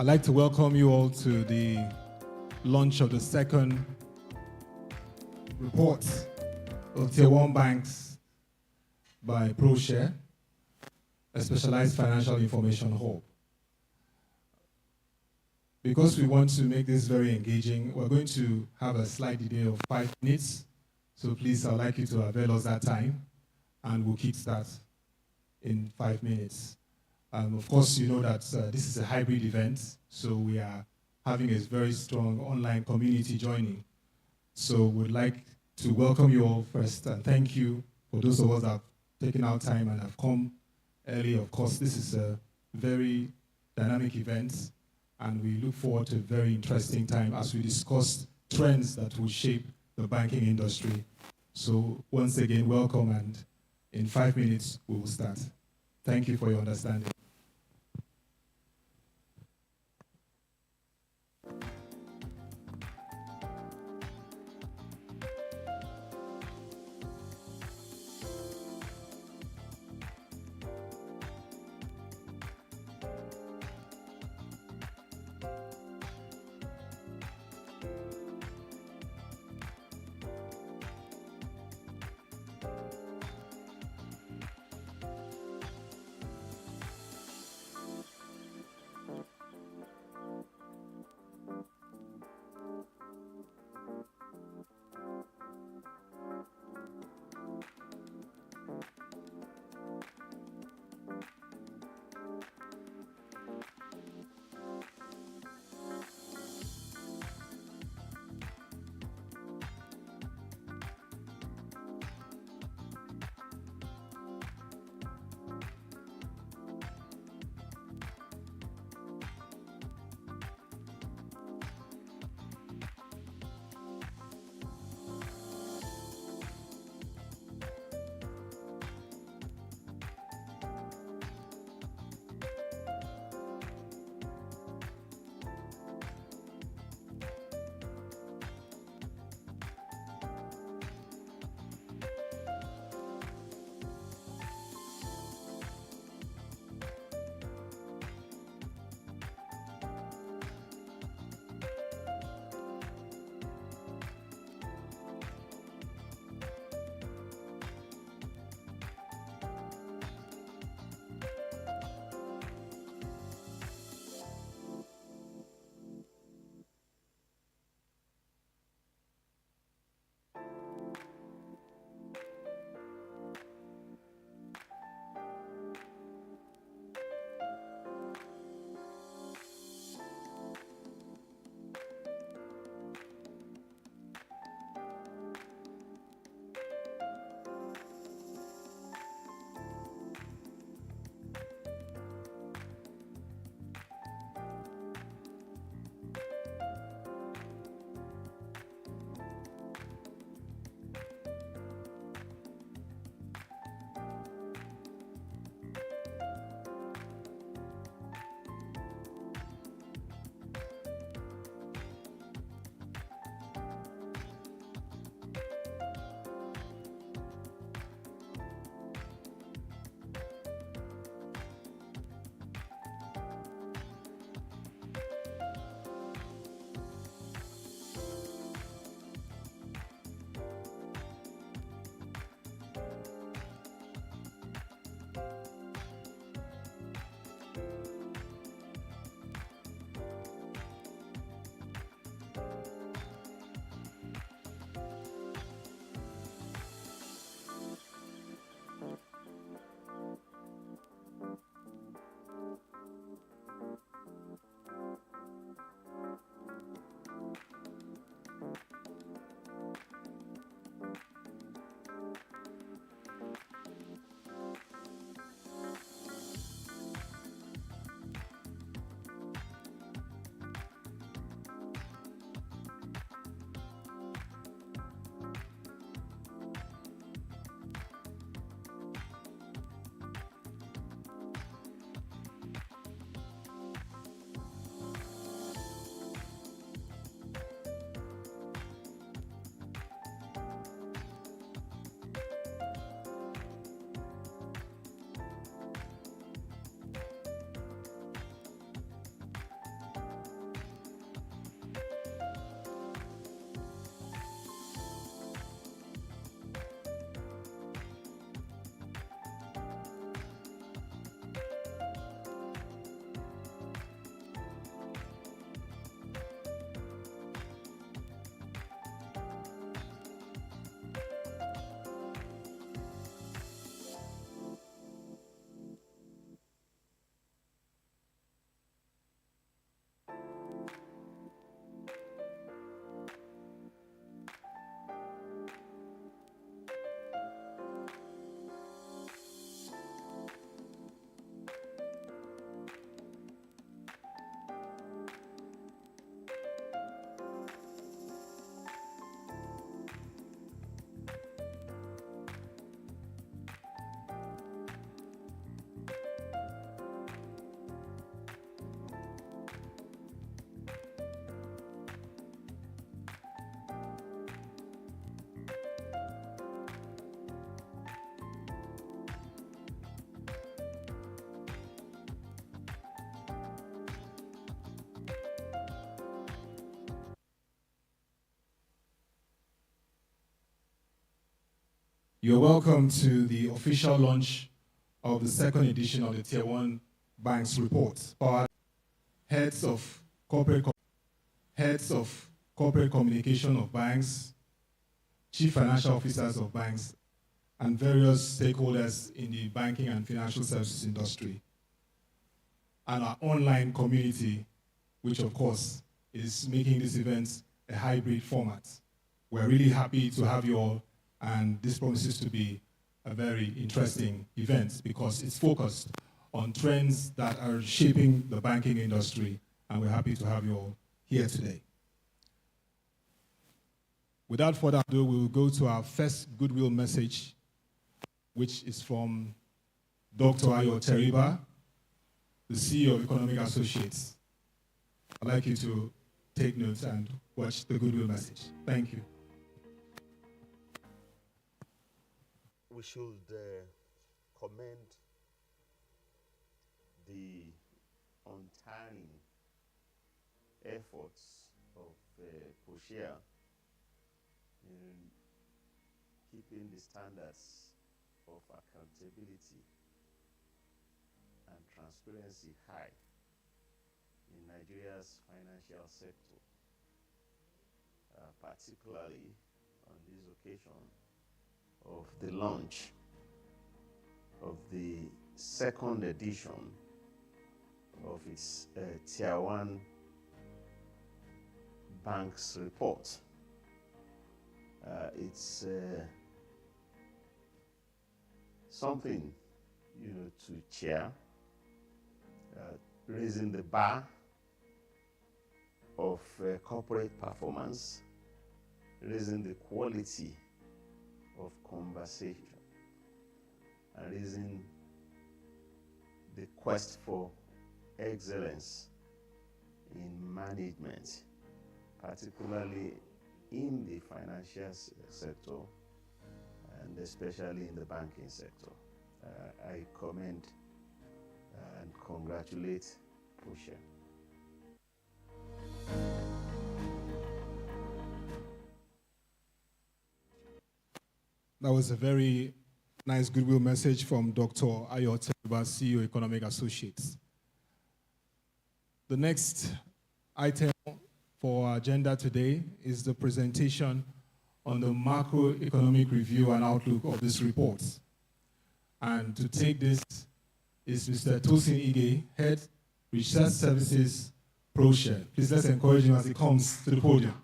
I'd like to welcome you all to the launch of the second report of Tier 1 banks by Proshare, a specialized financial information hub. Because we want to make this very engaging, we're going to have a slide delay of 5 minutes. So please, I'd like you to avail us that time, and we'll kickstart in 5 minutes. Of course, you know that this is a hybrid event, so we are having a very strong online community joining. So we'd like to welcome you all first, and thank you for those of us that have taken our time and have come early. Of course, this is a very dynamic event, and we look forward to a very interesting time as we discuss trends that will shape the banking industry. So once again, welcome, and in 5 minutes, we will start. Thank you for your understanding. You're welcome to the official launch of the second edition of the Tier 1 Banks Report, powered heads of corporate communication of banks, chief financial officers of banks, and various stakeholders in the banking and financial services industry, and our online community, which of course is making this event a hybrid format. We're really happy to have you all, and this promises to be a very interesting event because it's focused on trends that are shaping the banking industry, and we're happy to have you all here today. Without further ado, we'll go to our first goodwill message, which is from Dr. Ayo Teriba, the CEO of Economic Associates. I'd like you to take notes and watch the goodwill message. Thank you. We should commend the untiring efforts of Proshare in keeping the standards of accountability and transparency high in Nigeria's financial sector, particularly on this occasion of the launch of the second edition of its Tier 1 Banks Report. It's something, to cheer, raising the bar of corporate performance, raising the quality of conversation, and raising the quest for excellence in management, particularly in the financial sector and especially in the banking sector. I commend and congratulate Proshare. That was a very nice goodwill message from Dr. Ayo Teriba, CEO Economic Associates. The next item for our agenda today is the presentation on the macroeconomic review and outlook of this report. And to take this is Mr. Tosin Ige, Head Research Services, Proshare. Please let's encourage him as he comes to the podium.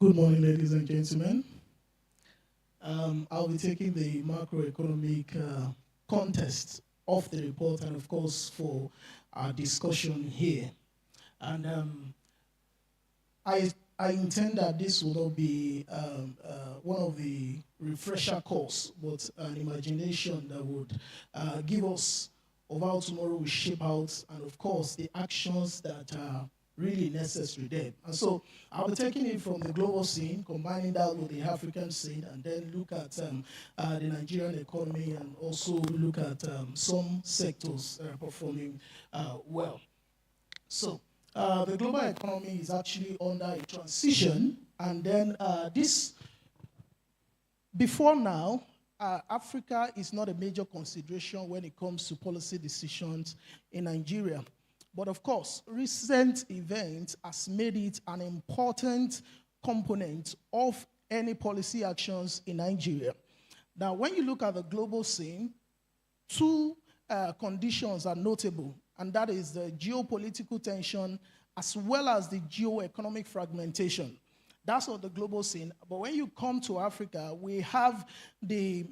Good morning, ladies and gentlemen. I'll be taking the macroeconomic context of the report and, of course, for our discussion here. And I intend that this will not be one of the refresher course, but an imagination that would give us of how tomorrow will shape out, and, of course, the actions that are really necessary there. And so I'll be taking it from the global scene, combining that with the African scene, and then look at the Nigerian economy and also look at some sectors that are performing well. So the global economy is actually under a transition, and then before now, Africa is not a major consideration when it comes to policy decisions in Nigeria. But of course, recent events has made it an important component of any policy actions in Nigeria. Now, when you look at the global scene, two conditions are notable, and that is the geopolitical tension as well as the geoeconomic fragmentation. That's on the global scene. But when you come to Africa, we have the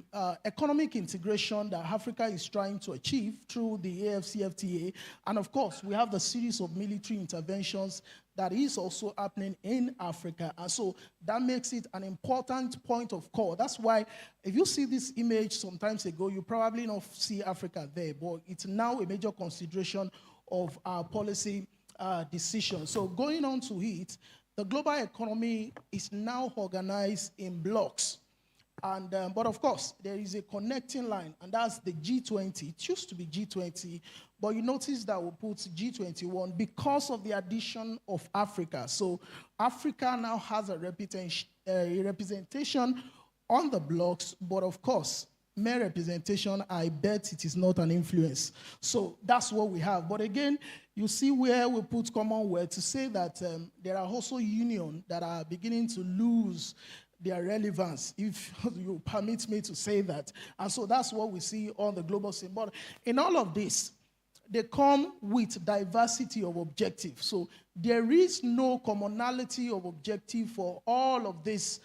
economic integration that Africa is trying to achieve through the AFCFTA. And of course, we have the series of military interventions that is also happening in Africa. And so that makes it an important point of call. That's why if you see this image sometimes ago, you probably not see Africa there, but it's now a major consideration of our policy decisions. So going on to it, the global economy is now organized in blocks. But of course, there is a connecting line, and that's the G20. It used to be G20, but you notice that we put G21 because of the addition of Africa. So Africa now has a representation on the blocks, but of course, mere representation, I bet it is not an influence. So that's what we have. But again, you see where we put Commonwealth to say that there are also unions that are beginning to lose their relevance, if you permit me to say that. And so that's what we see on the global scene. But in all of this, they come with diversity of objective. So there is no commonality of objective for all of these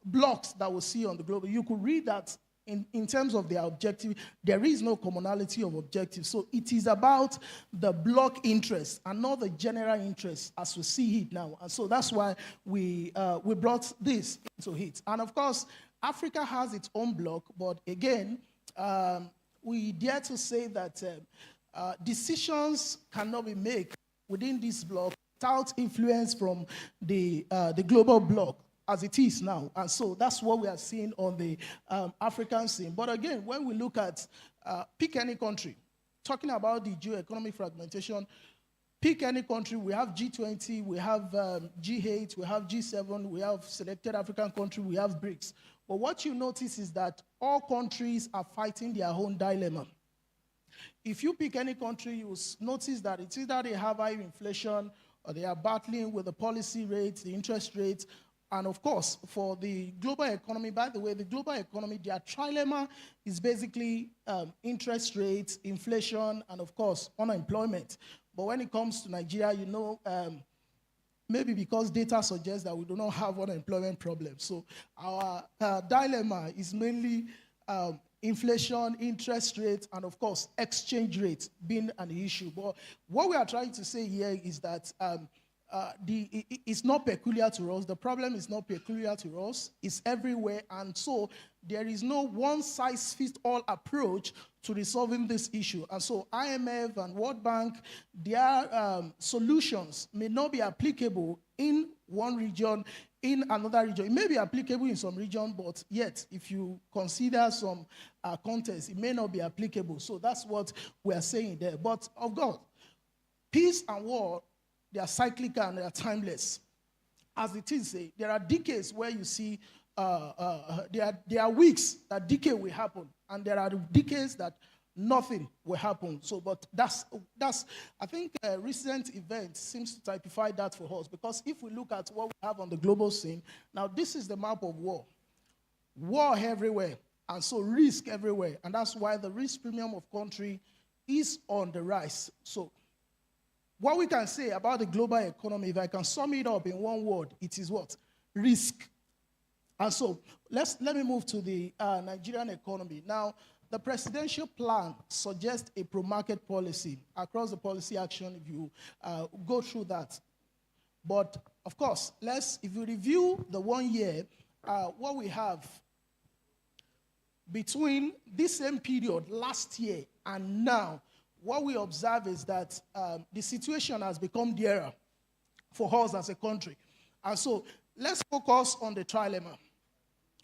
blocks that we see on the global. You could read that in terms of their objective, there is no commonality of objective. So it is about the block interest and not the general interest as we see it now. And so that's why we brought this into it. And of course, Africa has its own block, but again, we dare to say that decisions cannot be made within this block without influence from the global block, as it is now. And so that's what we are seeing on the African scene. But again, when we look at, pick any country, talking about the geo-economic fragmentation, pick any country, we have G20, we have G8, we have G7, we have selected African country, we have BRICS. But what you notice is that all countries are fighting their own dilemma. If you pick any country, you will notice that it's either they have high inflation or they are battling with the policy rates, the interest rates. And of course, for the global economy, by the way, the global economy, their trilemma is basically interest rates, inflation, and of course, unemployment. But when it comes to Nigeria, you know, maybe because data suggests that we do not have unemployment problems. So our dilemma is mainly inflation, interest rates, and of course, exchange rates being an issue. But what we are trying to say here is that it's not peculiar to us. The problem is not peculiar to us. It's everywhere. And so there is no one-size-fits-all approach to resolving this issue. And so IMF and World Bank, their solutions may not be applicable in one region, in another region. It may be applicable in some region, but yet, if you consider some context, it may not be applicable. So that's what we are saying there. But of God, peace and war, they are cyclical and they are timeless. As it is, there are decades where you see there are weeks that decay will happen, and there are decades that nothing will happen. So, but that's I think recent events seems to typify that for us, because if we look at what we have on the global scene, now this is the map of war. War everywhere, and so risk everywhere, and that's why the risk premium of country is on the rise. So what we can say about the global economy, if I can sum it up in one word, it is what? Risk. And so let me move to the Nigerian economy. Now, the presidential plan suggests a pro-market policy across the policy action if you go through that. But, of course, if you review the 1 year, what we have between this same period last year and now, what we observe is that the situation has become dearer for us as a country. And so let's focus on the trilemma.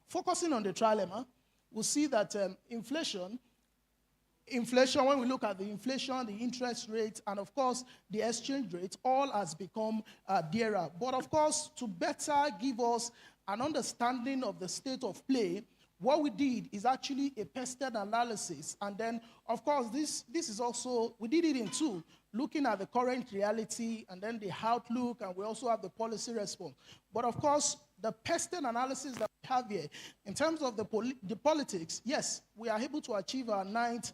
Focusing on the trilemma, we'll see that inflation, when we look at the inflation, the interest rate, and of course the exchange rate, all has become dearer. But of course, to better give us an understanding of the state of play, what we did is actually a pested analysis. And then, of course, this is also, we did it in two, looking at the current reality and then the outlook, and we also have the policy response. But of course, the pested analysis that we have here, in terms of the politics, yes, we are able to achieve our 9th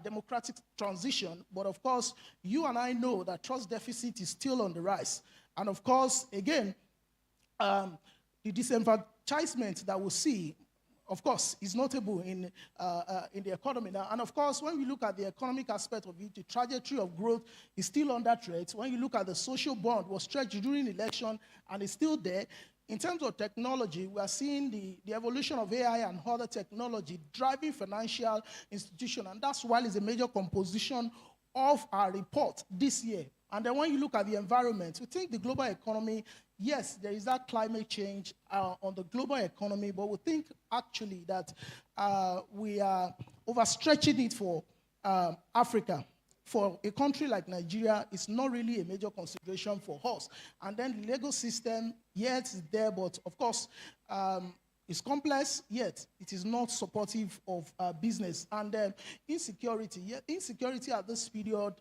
democratic transition. But of course, you and I know that trust deficit is still on the rise. And of course, again, the disenfranchisement that we see, of course, is notable in the economy now. And of course, when we look at the economic aspect of it, the trajectory of growth is still under threat. When you look at the social bond, was stretched during election and is still there. In terms of technology, we are seeing the evolution of AI and other technology driving financial institutions, and that's why it's a major composition of our report this year. And then when you look at the environment, we think the global economy yes, there is that climate change on the global economy, but we think actually that we are overstretching it for Africa. For a country like Nigeria, it's not really a major consideration for us. And then the legal system, yet is there, but of course, it's complex, yet it is not supportive of business. And insecurity, insecurity at this period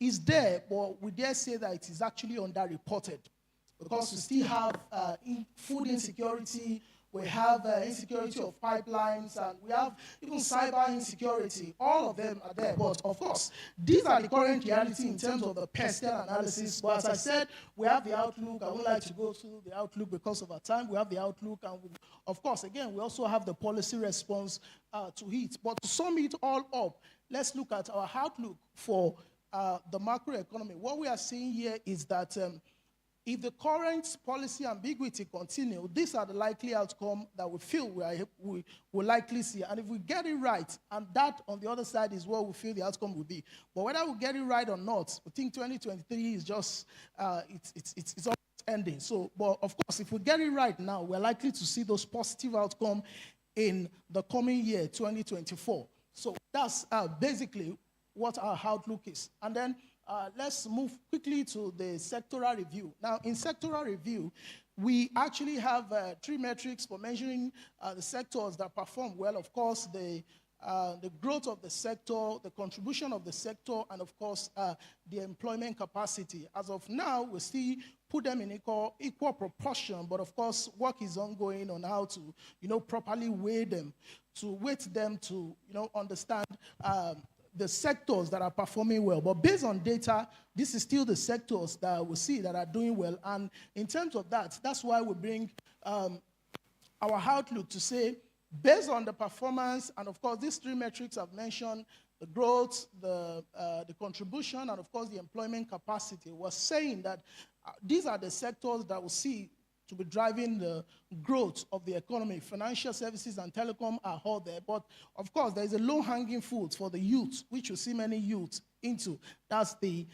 is there, but we dare say that it is actually underreported because we still have food insecurity, we have insecurity of pipelines, and we have even cyber insecurity. All of them are there. But of course, these are the current reality in terms of the personal analysis. But as I said, we have the outlook. I would like to go through the outlook because of our time. We have the outlook, and of course, again, we also have the policy response to it. But to sum it all up, let's look at our outlook for the macroeconomy. What we are seeing here is that if the current policy ambiguity continue, these are the likely outcome that we feel we will likely see. And if we get it right, and that on the other side is what we feel the outcome will be. But whether we get it right or not, we think 2023 is just, it's almost ending. So, but of course, if we get it right now, we're likely to see those positive outcomes in the coming year, 2024. So that's basically what our outlook is. And then let's move quickly to the sectoral review. Now, in sectoral review, we actually have 3 metrics for measuring the sectors that perform well. Of course, the growth of the sector, the contribution of the sector, and of course, the employment capacity. As of now, we still put them in equal proportion, but of course, work is ongoing on how to, properly weigh them, to understand the sectors that are performing well. But based on data, this is still the sectors that we see that are doing well. And in terms of that, that's why we bring our outlook to say, based on the performance, and of course, these 3 metrics I've mentioned, the growth, the contribution, and of course, the employment capacity, we're saying that these are the sectors that we see to be driving the growth of the economy. Financial services and telecom are all there. But of course, there is a low-hanging fruit for the youth, which you see many youths into. That's the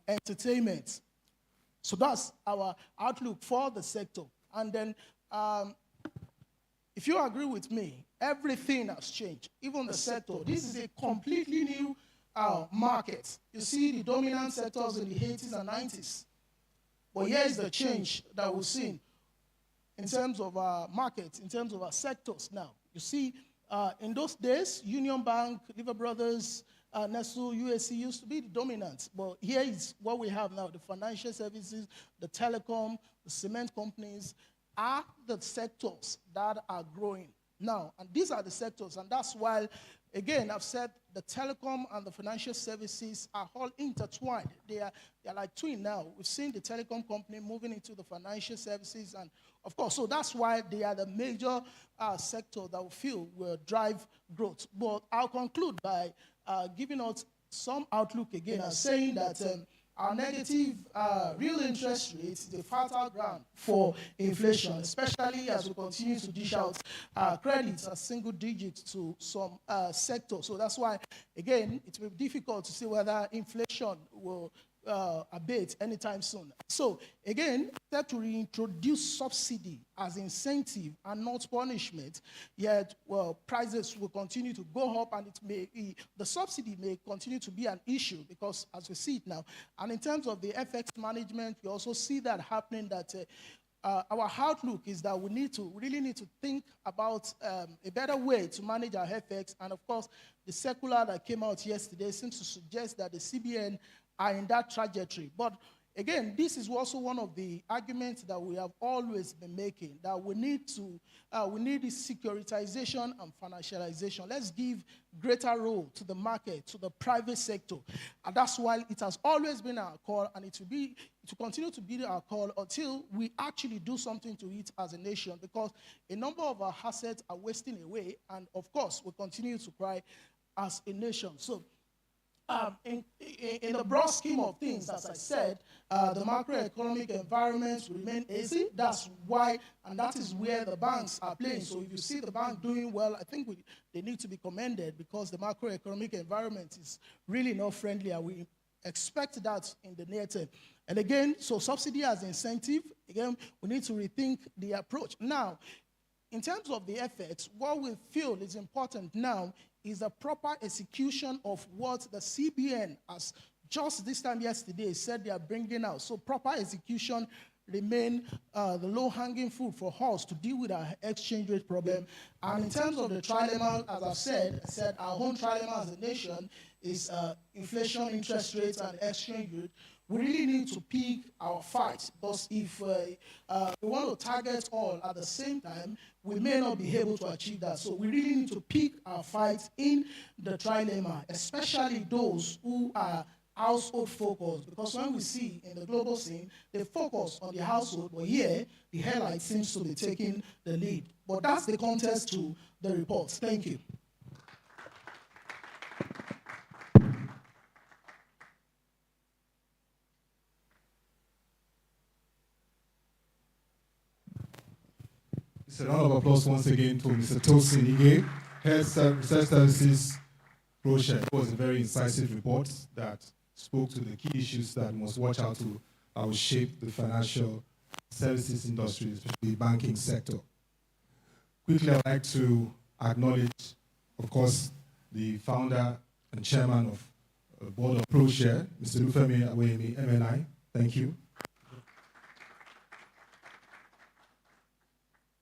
entertainment. So that's our outlook for the sector. And then if you agree with me, everything has changed, even the sector. This is a completely new market. You see the dominant sectors in the 80s and 90s. But here is the change that we've seen in terms of our markets, in terms of our sectors now. You see, in those days, Union Bank, Lever Brothers, Nestle, USC used to be the dominant. But here is what we have now. The financial services, the telecom, the cement companies are the sectors that are growing now. And these are the sectors. And that's why, again, I've said the telecom and the financial services are all intertwined. They're like twin now. We've seen the telecom company moving into the financial services. And, of course, so that's why they are the major sector that we feel will drive growth. But I'll conclude by giving out some outlook again and saying that our negative real interest rates is a fertile ground for inflation, especially as we continue to dish out credits as single digits to some sectors. So that's why, again, it will be difficult to see whether inflation will abate anytime soon. So, again, that to reintroduce subsidy as incentive and not punishment, yet, prices will continue to go up, and the subsidy may continue to be an issue because, as we see it now, and in terms of the FX management, we also see that happening, that our outlook is that we really need to think about a better way to manage our FX, and of course, the circular that came out yesterday seems to suggest that the CBN are in that trajectory. But again, this is also one of the arguments that we have always been making, that we need this securitization and financialization. Let's give greater role to the market, to the private sector. And that's why it has always been our call, and it will continue to be our call until we actually do something to it as a nation, because a number of our assets are wasting away, and of course, we continue to cry as a nation. So, in the broad scheme of things, as I said, the macroeconomic environment will remain easy. That's why, and that is where the banks are playing. So if you see the bank doing well, I think they need to be commended, because the macroeconomic environment is really not friendly, and we expect that in the near term. And again, so subsidy as incentive, again, we need to rethink the approach. Now, in terms of the efforts, what we feel is important now is the proper execution of what the CBN has just this time yesterday said they are bringing out. So proper execution remain the low-hanging fruit for us to deal with our exchange rate problem. And in terms of the trilemma, as I've said our own trilemma as a nation is inflation, interest rates, and exchange rate. We really need to pick our fight, because if we want to target all at the same time, we may not be able to achieve that. So we really need to pick our fights in the trilemma, especially those who are household focused, because when we see in the global scene, they focus on the household, but here, the headline seems to be taking the lead. But that's the context to the report. Thank you. It's a round of applause once again for Mr. Tosin Ige, Health Research Services Proshare. It was a very incisive report that spoke to the key issues that we must watch out to that will shape the financial services industry, especially the banking sector. Quickly, I'd like to acknowledge, of course, the founder and chairman of the board of Proshare, Mr. Lufemi Awemi, MNI. Thank you.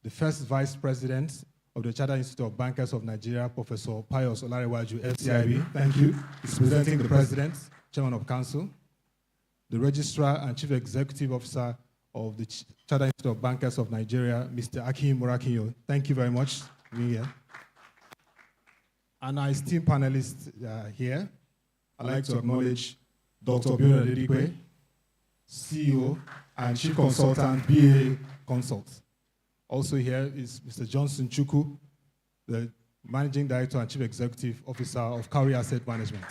The first vice president of the Chartered Institute of Bankers of Nigeria, Professor Pius Olarewaju, FCIB. Thank you. He's presenting the president, chairman of council. The registrar and chief executive officer of the Chartered Institute of Bankers of Nigeria, Mr. Akim Murakinyo. Thank you very much for being here. And our esteemed panelists here. I'd like to acknowledge Dr. Biola Dedikwe, CEO and chief consultant, BA Consult. Also here is Mr. Johnson Chukwu, the Managing Director and Chief Executive Officer of Cowrie Asset Management.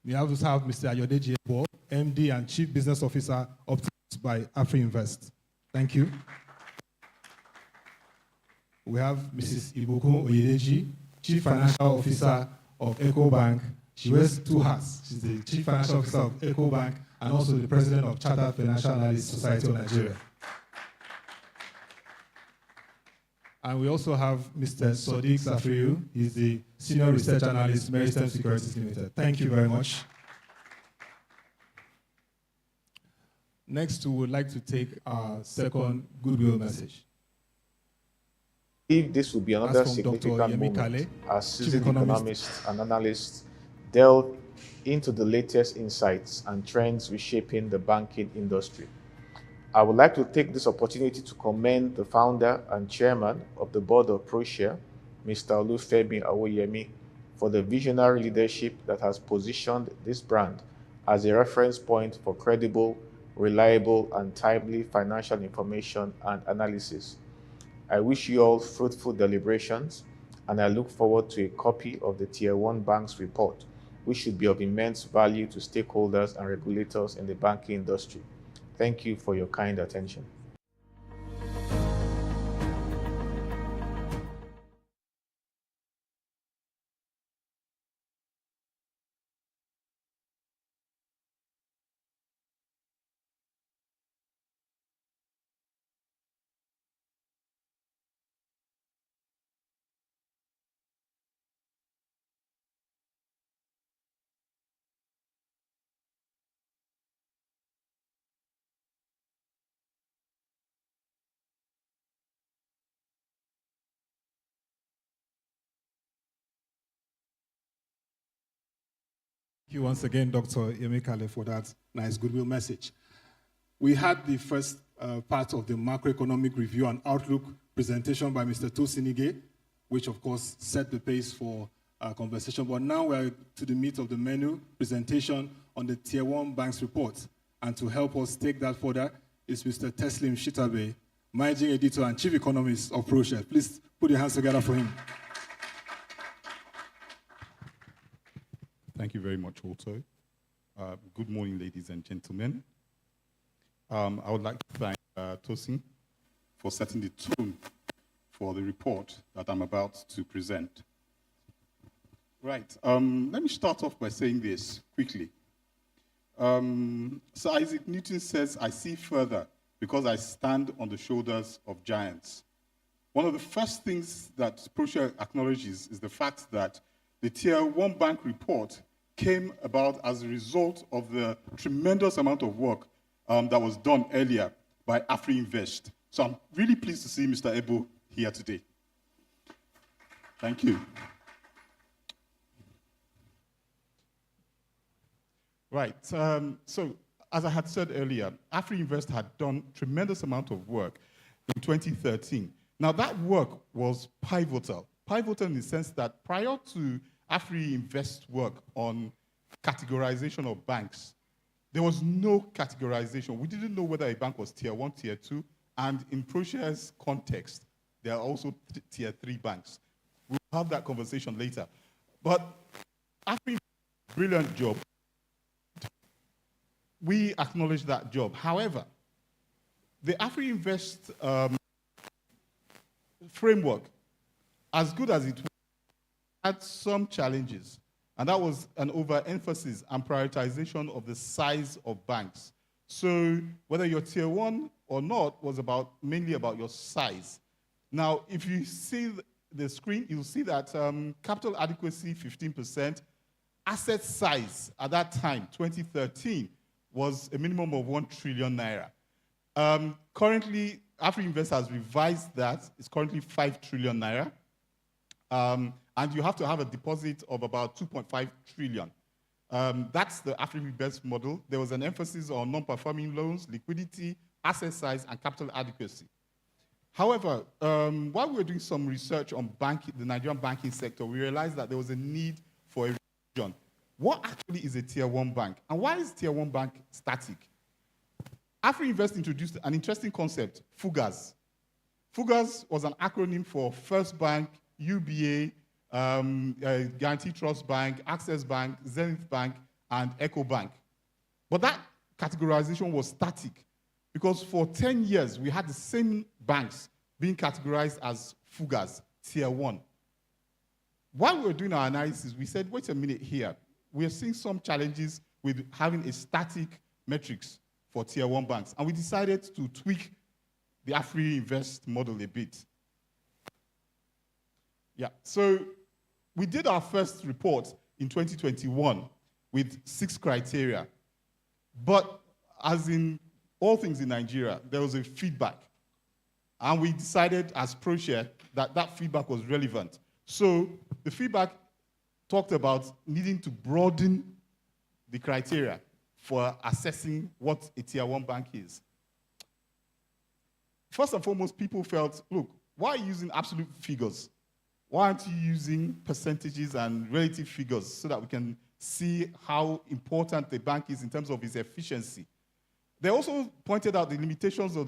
We also have Mr. Ayodeji Ebo, MD and Chief Business Officer Optimus by AfriInvest. Thank you. We have Mrs. Ibukun Oyedeji, Chief Financial Officer of EcoBank. She wears two hats. She's the Chief Financial Officer of EcoBank and also the President of Chartered Financial Analysts Society of Nigeria. And we also have Mr. Sodiq Safriyu. He's the Senior Research Analyst, Meristem Securities Limited. Thank you very much. Next, we would like to take our second goodwill message. If this will be another significant moment as seasoned economists and analysts delve into the latest insights and trends reshaping the banking industry. I would like to take this opportunity to commend the founder and chairman of the board of Proshare, Mr. Olufemi Awoyemi, for the visionary leadership that has positioned this brand as a reference point for credible, reliable, and timely financial information and analysis. I wish you all fruitful deliberations, and I look forward to a copy of the Tier 1 Banks report, which should be of immense value to stakeholders and regulators in the banking industry. Thank you for your kind attention. Thank you once again, Dr. Yemekale, for that nice goodwill message. We had the first part of the macroeconomic review and outlook presentation by Mr. Tosin Ige, which of course set the pace for our conversation. But now we're to the meat of the menu, presentation on the Tier 1 Banks report. And to help us take that further is Mr. Teslim Shitabe, Managing Editor and Chief Economist of Proshare. Please put your hands together for him. Thank you very much, Walter. Good morning, ladies and gentlemen. I would like to thank Tosin for setting the tone for the report that I'm about to present. Right. Let me start off by saying this quickly. Sir Isaac Newton says, I see further because I stand on the shoulders of giants. One of the first things that Proshare acknowledges is the fact that the Tier 1 bank report came about as a result of the tremendous amount of work that was done earlier by AfriInvest. So I'm really pleased to see Mr. Ebo here today. Thank you. Right. So as I had said earlier, AfriInvest had done tremendous amount of work in 2013. Now that work was pivotal. Pivotal in the sense that prior to AfriInvest work on categorization of banks, there was no categorization. We didn't know whether a bank was Tier 1, Tier 2, and in Proshare's context, there are also Tier 3 banks. We'll have that conversation later. But AfriInvest, brilliant job. We acknowledge that job. However, the AfriInvest framework, as good as it was, had some challenges. And that was an overemphasis and prioritization of the size of banks. So whether you're Tier 1 or not was mainly about your size. Now, if you see the screen, you'll see that capital adequacy, 15%, asset size at that time, 2013, was a minimum of 1 trillion naira. Currently, AfriInvest has revised that. It's currently 5 trillion naira. And you have to have a deposit of about 2.5 trillion. That's the AfriInvest model. There was an emphasis on non-performing loans, liquidity, asset size, and capital adequacy. However, while we were doing some research on the Nigerian banking sector, we realized that there was a need for a revision. What actually is a Tier 1 bank? And why is Tier 1 bank static? AfriInvest introduced an interesting concept, FUGAS. FUGAS was an acronym for First Bank, UBA, Guarantee Trust Bank, Access Bank, Zenith Bank, and Echo Bank. But that categorization was static because for 10 years, we had the same banks being categorized as FUGAS, Tier 1. While we were doing our analysis, we said, wait a minute here. We are seeing some challenges with having a static metrics for Tier 1 banks. And we decided to tweak the AfriInvest model a bit. Yeah, so we did our first report in 2021 with 6 criteria. But as in all things in Nigeria, there was a feedback. And we decided as Proshare that that feedback was relevant. So the feedback talked about needing to broaden the criteria for assessing what a Tier 1 bank is. First and foremost, people felt, look, why are you using absolute figures? Why aren't you using percentages and relative figures so that we can see how important the bank is in terms of its efficiency? They also pointed out the limitations of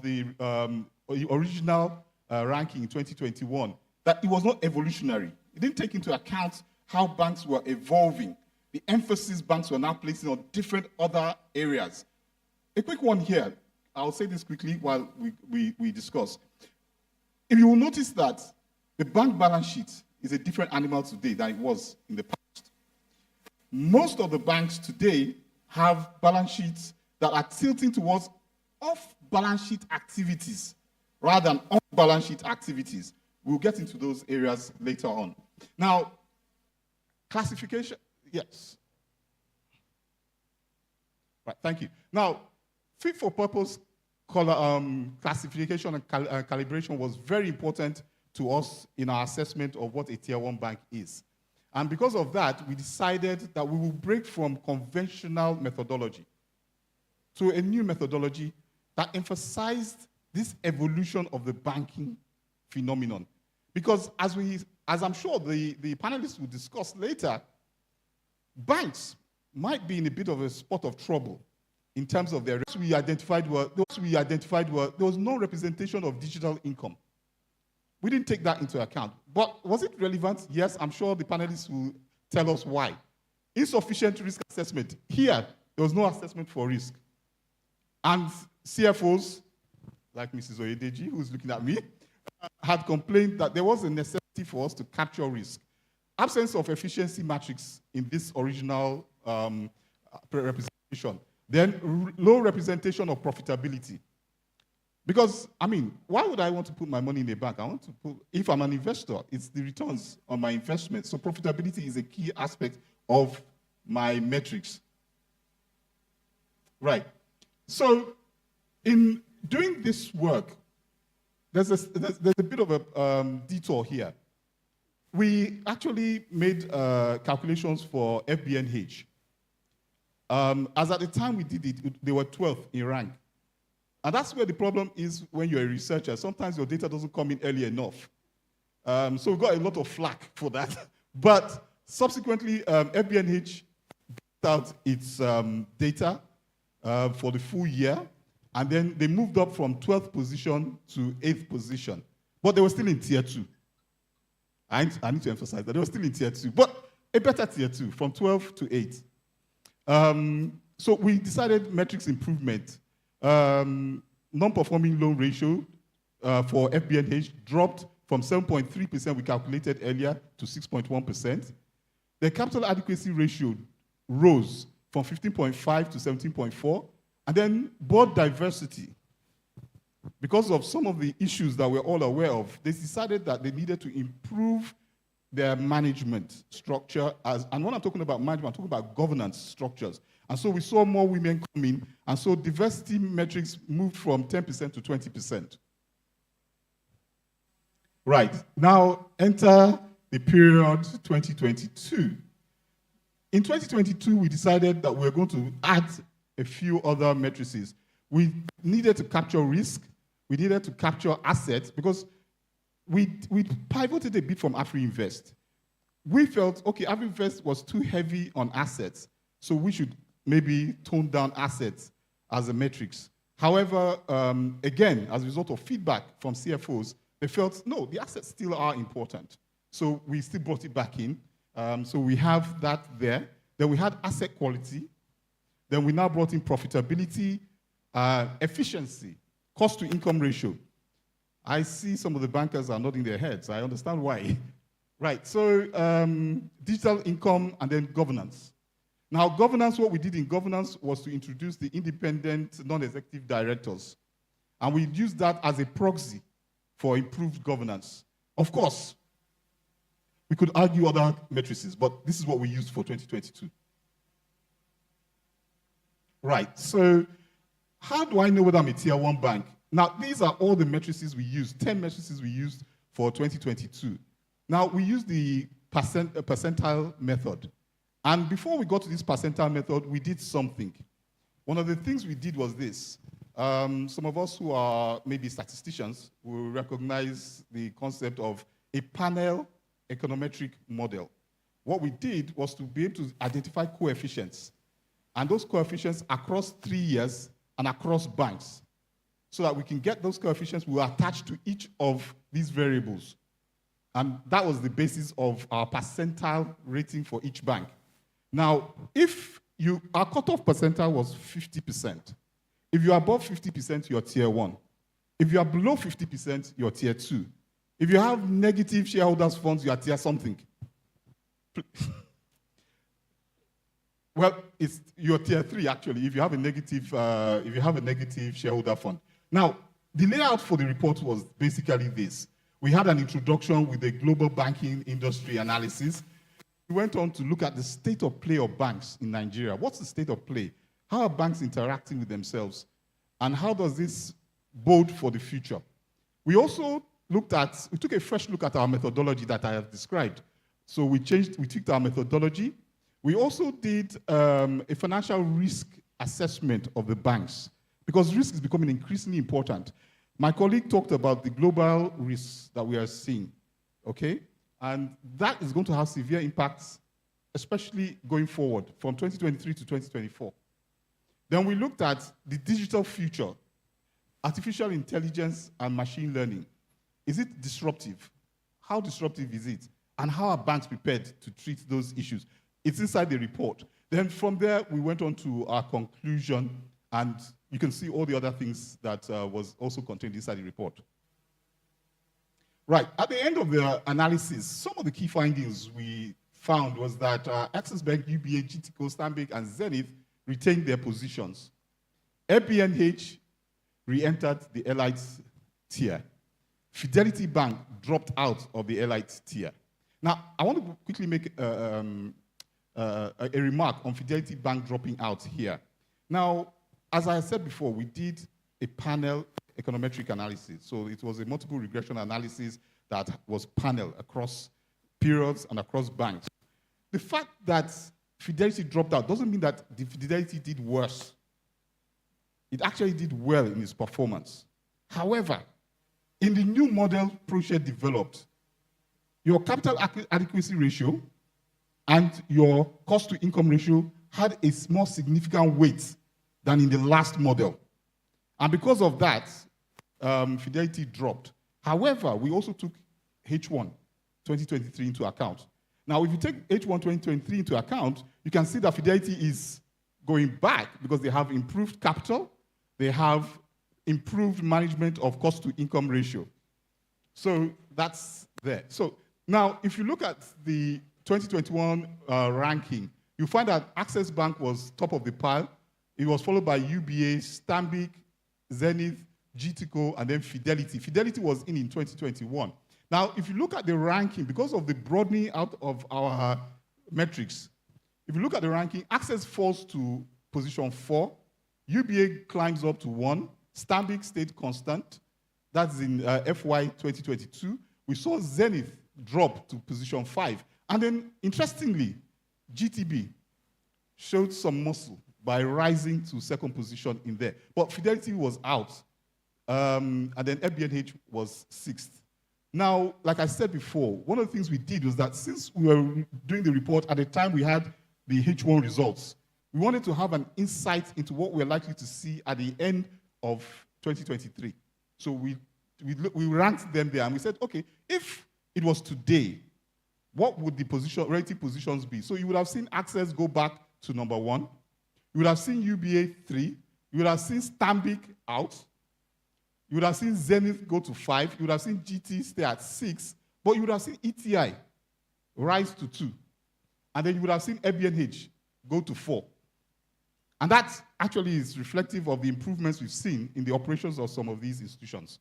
the original ranking in 2021, that it was not evolutionary. It didn't take into account how banks were evolving, the emphasis banks were now placing on different other areas. A quick one here. I'll say this quickly while we discuss. If you will notice that the bank balance sheet is a different animal today than it was in the past. Most of the banks today have balance sheets that are tilting towards off-balance sheet activities rather than on-balance sheet activities. We'll get into those areas later on. Now, classification, yes. Right, thank you. Now, fit for purpose classification and calibration was very important to us in our assessment of what a Tier 1 bank is. And because of that, we decided that we will break from conventional methodology to a new methodology that emphasized this evolution of the banking phenomenon. Because as I'm sure the panelists will discuss later, banks might be in a bit of a spot of trouble in terms of their those we identified were there was no representation of digital income. We didn't take that into account. But was it relevant? Yes, I'm sure the panelists will tell us why. Insufficient risk assessment. Here, there was no assessment for risk. And CFOs, like Mrs. Oyedeji, who's looking at me, had complained that there was a necessity for us to capture risk. absence of efficiency matrix in this original representation. Then low representation of profitability. Because, I mean, why would I want to put my money in a bank? I want to put, if I'm an investor, it's the returns on my investment. So profitability is a key aspect of my metrics. Right. So in doing this work, there's a bit of a detour here. We actually made calculations for FBNH. As at the time we did it, they were 12th in rank. And that's where the problem is when you're a researcher. Sometimes your data doesn't come in early enough. So we got a lot of flack for that. But subsequently, FBNH got out its data for the full year. And then they moved up from 12th position to 8th position. But they were still in tier 2. I need to emphasize that they were still in tier 2. But a better tier 2, from 12 to 8. So we decided metrics improvement. Non-performing loan ratio for FBNH dropped from 7.3% we calculated earlier to 6.1%. The capital adequacy ratio rose from 15.5 to 17.4. And then board diversity, because of some of the issues that we're all aware of, they decided that they needed to improve their management structure. And when I'm talking about management, I'm talking about governance structures. And so we saw more women come in, and so diversity metrics moved from 10% to 20%. Right, now enter the period 2022. In 2022, we decided that we're going to add a few other matrices. We needed to capture risk, we needed to capture assets, because we pivoted a bit from AfriInvest. We felt, okay, AfriInvest was too heavy on assets, so we should maybe tone down assets as a metrics. However, again, as a result of feedback from CFOs, they felt, no, the assets still are important. So we still brought it back in. So we have that there. Then we had asset quality. Then we now brought in profitability, efficiency, cost to income ratio. I see some of the bankers are nodding their heads. I understand why. Right, so digital income and then governance. Now, governance, what we did in governance was to introduce the independent non-executive directors. And we used that as a proxy for improved governance. Of course, we could argue other matrices, but this is what we used for 2022. Right, so how do I know whether I'm a tier 1 bank? Now, these are all the matrices we used, 10 matrices we used for 2022. Now, we used the percentile method. And before we got to this percentile method, we did something. One of the things we did was this. Some of us who are maybe statisticians will recognize the concept of a panel econometric model. What we did was to be able to identify coefficients, and those coefficients across 3 years and across banks, so that we can get those coefficients we will attach to each of these variables. And that was the basis of our percentile rating for each bank. Now, if our cutoff percentile was 50%. If you're above 50%, you're tier 1. If you are below 50%, you're tier 2. If you have negative shareholders' funds, you are tier something. Well, you're tier 3 actually. If you have a negative shareholder fund. Now, the layout for the report was basically this. We had an introduction with the global banking industry analysis. We went on to look at the state of play of banks in Nigeria. What's the state of play? How are banks interacting with themselves? And how does this bode for the future? We also took a fresh look at our methodology that I have described. So we tweaked our methodology. We also did a financial risk assessment of the banks, because risk is becoming increasingly important. My colleague talked about the global risks that we are seeing, okay? And that is going to have severe impacts, especially going forward from 2023 to 2024. Then we looked at the digital future, artificial intelligence and machine learning. Is it disruptive? How disruptive is it? And how are banks prepared to treat those issues? It's inside the report. Then from there, we went on to our conclusion, and you can see all the other things that was also contained inside the report. Right. At the end of the analysis, some of the key findings we found was that Axis Bank, UBA, GTCO, Stanbic, and Zenith retained their positions. FBNH re-entered the elite tier. Fidelity Bank dropped out of the elite tier. Now, I want to quickly make a remark on Fidelity Bank dropping out here. Now, as I said before, we did a panel econometric analysis. So it was a multiple regression analysis that was panel across periods and across banks. The fact that Fidelity dropped out doesn't mean that the Fidelity did worse. It actually did well in its performance. However, in the new model Proshare developed, your capital adequacy ratio and your cost to income ratio had a more significant weight than in the last model. And because of that, Fidelity dropped. However, we also took H1 2023 into account. Now, if you take H1 2023 into account, you can see that Fidelity is going back because they have improved capital, they have improved management of cost to income ratio. So that's there. So now, if you look at the 2021 ranking, you find that Access Bank was top of the pile. It was followed by UBA, Stanbic, Zenith, GTCO, and then Fidelity. Fidelity was in 2021. Now, if you look at the ranking, because of the broadening out of our metrics, if you look at the ranking, Access falls to position 4, UBA climbs up to 1, Stanbic stayed constant. That's in FY 2022. We saw Zenith drop to position 5. And then, interestingly, GTB showed some muscle by rising to second position in there. But Fidelity was out. And then FBNH was 6th. Now, like I said before, one of the things we did was that since we were doing the report at the time we had the H1 results, we wanted to have an insight into what we're likely to see at the end of 2023. So we ranked them there and we said, okay, if it was today, what would the relative positions be? So you would have seen Access go back to number 1. You would have seen UBA 3. You would have seen Stanbic out. You would have seen Zenith go to 5. You would have seen GT stay at 6. But you would have seen ETI rise to 2. And then you would have seen FBNH go to 4. And that actually is reflective of the improvements we've seen in the operations of some of these institutions.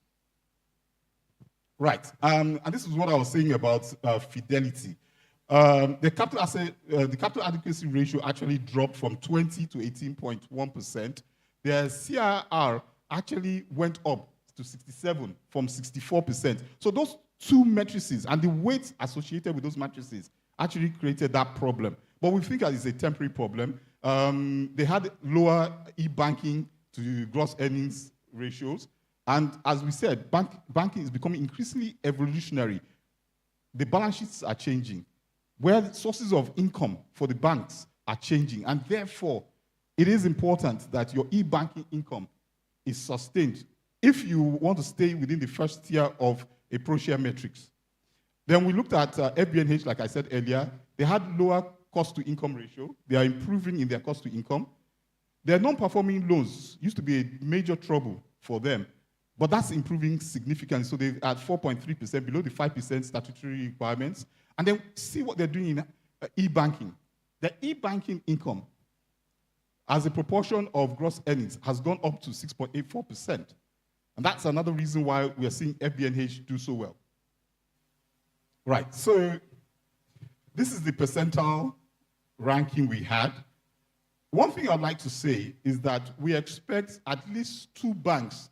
Right. And this is what I was saying about Fidelity. The capital adequacy ratio actually dropped from 20 to 18.1%. Their CRR actually went up to 67 from 64%. So those two matrices and the weight associated with those matrices actually created that problem. But we think that it's a temporary problem. They had lower e-banking to gross earnings ratios. And as we said, banking is becoming increasingly evolutionary. The balance sheets are changing, where the sources of income for the banks are changing. And therefore, it is important that your e-banking income is sustained if you want to stay within the first tier of a Proshare metrics. Then we looked at FBNH, like I said earlier. They had lower cost-to-income ratio. They are improving in their cost-to-income. Their non-performing loans used to be a major trouble for them, but that's improving significantly. So they're at 4.3%, below the 5% statutory requirements. And then see what they're doing in e-banking. The e-banking income, as a proportion of gross earnings, has gone up to 6.84%. And that's another reason why we are seeing FBNH do so well. Right, so this is the percentile ranking we had. One thing I'd like to say is that we expect at least 2 banks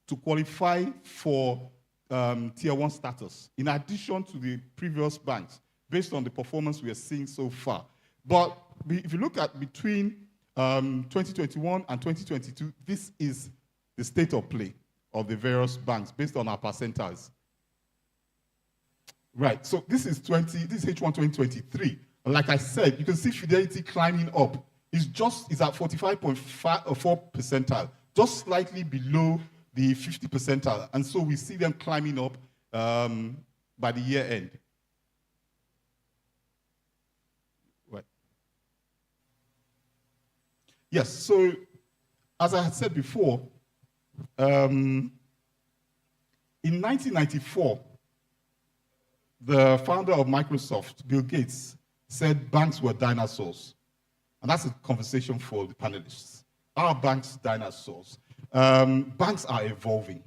to qualify for Tier 1 status, in addition to the previous banks, based on the performance we are seeing so far. But if you look at between 2021 and 2022, this is the state of play of the various banks based on our percentiles. Right, so this is H1 2023. Like I said, you can see Fidelity climbing up. It's at 45.4 percentile, just slightly below the 50 percentile. And so we see them climbing up by the year end. Right. Yes, so as I had said before, in 1994, the founder of Microsoft, Bill Gates, said banks were dinosaurs. And that's a conversation for the panelists. Are banks dinosaurs? Banks are evolving.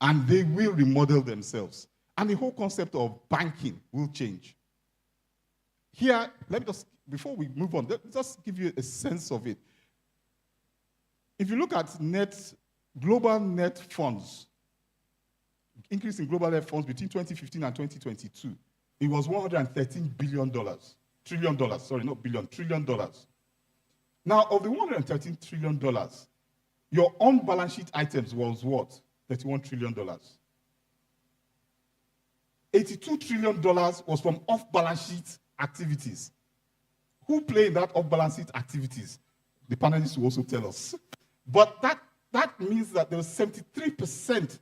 And they will remodel themselves. And the whole concept of banking will change. Here, let me just, before we move on, let me just give you a sense of it. If you look at global net funds, increase in global net funds between 2015 and 2022, it was $113 billion. Trillion dollars, sorry, not billion, $1 trillion. Now, of the $113 trillion, your on-balance sheet items was what? $31 trillion. $82 trillion was from off-balance sheet activities. Who play in that off-balance sheet activities? The panelists will also tell us. But that means that there was 73%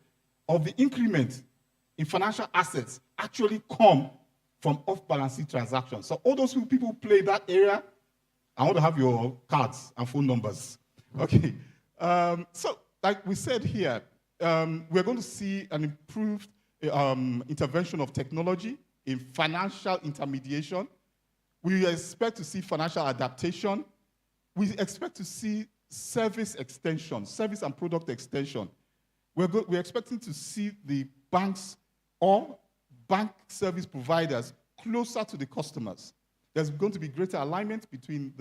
of the increment in financial assets actually come from off-balance sheet transactions. So all those people play that area, I want to have your cards and phone numbers. Okay. So like we said here, we're going to see an improved intervention of technology in financial intermediation. We expect to see financial adaptation. We expect to see service extension, service and product extension. We're expecting to see the banks or bank service providers closer to the customers. There's going to be greater alignment between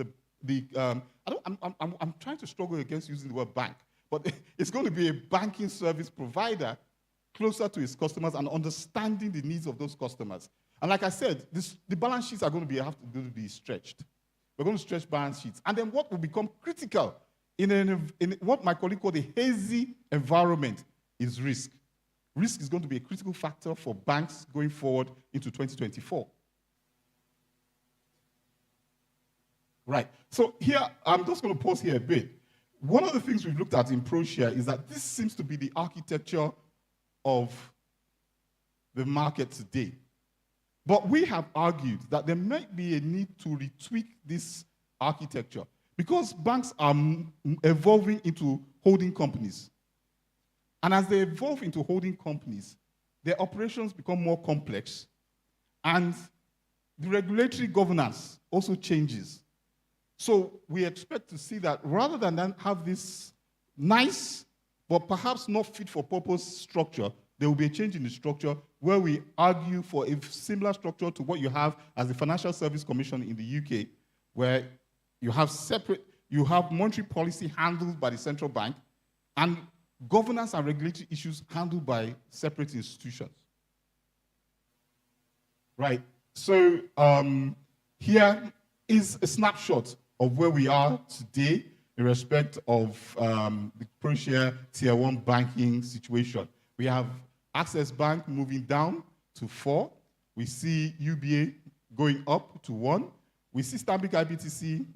I'm trying to struggle against using the word bank, but it's going to be a banking service provider closer to its customers and understanding the needs of those customers. And like I said, the balance sheets are going to be stretched. We're going to stretch balance sheets. And then what will become critical in what my colleague called a hazy environment is risk. Risk is going to be a critical factor for banks going forward into 2024. Right. So here, I'm just going to pause here a bit. One of the things we've looked at in Proshare is that this seems to be the architecture of the market today. But we have argued that there might be a need to retweak this architecture because banks are evolving into holding companies. And as they evolve into holding companies, their operations become more complex, and the regulatory governance also changes. So we expect to see that rather than have this nice, but perhaps not fit for purpose structure, there will be a change in the structure where we argue for a similar structure to what you have as the Financial Service Commission in the UK, where you have monetary policy handled by the central bank and governance and regulatory issues handled by separate institutions. Right. So here is a snapshot of where we are today in respect of the Proshare Tier 1 banking situation. We have Access Bank moving down to 4. We see UBA going up to 1. We see Stanbic IBTC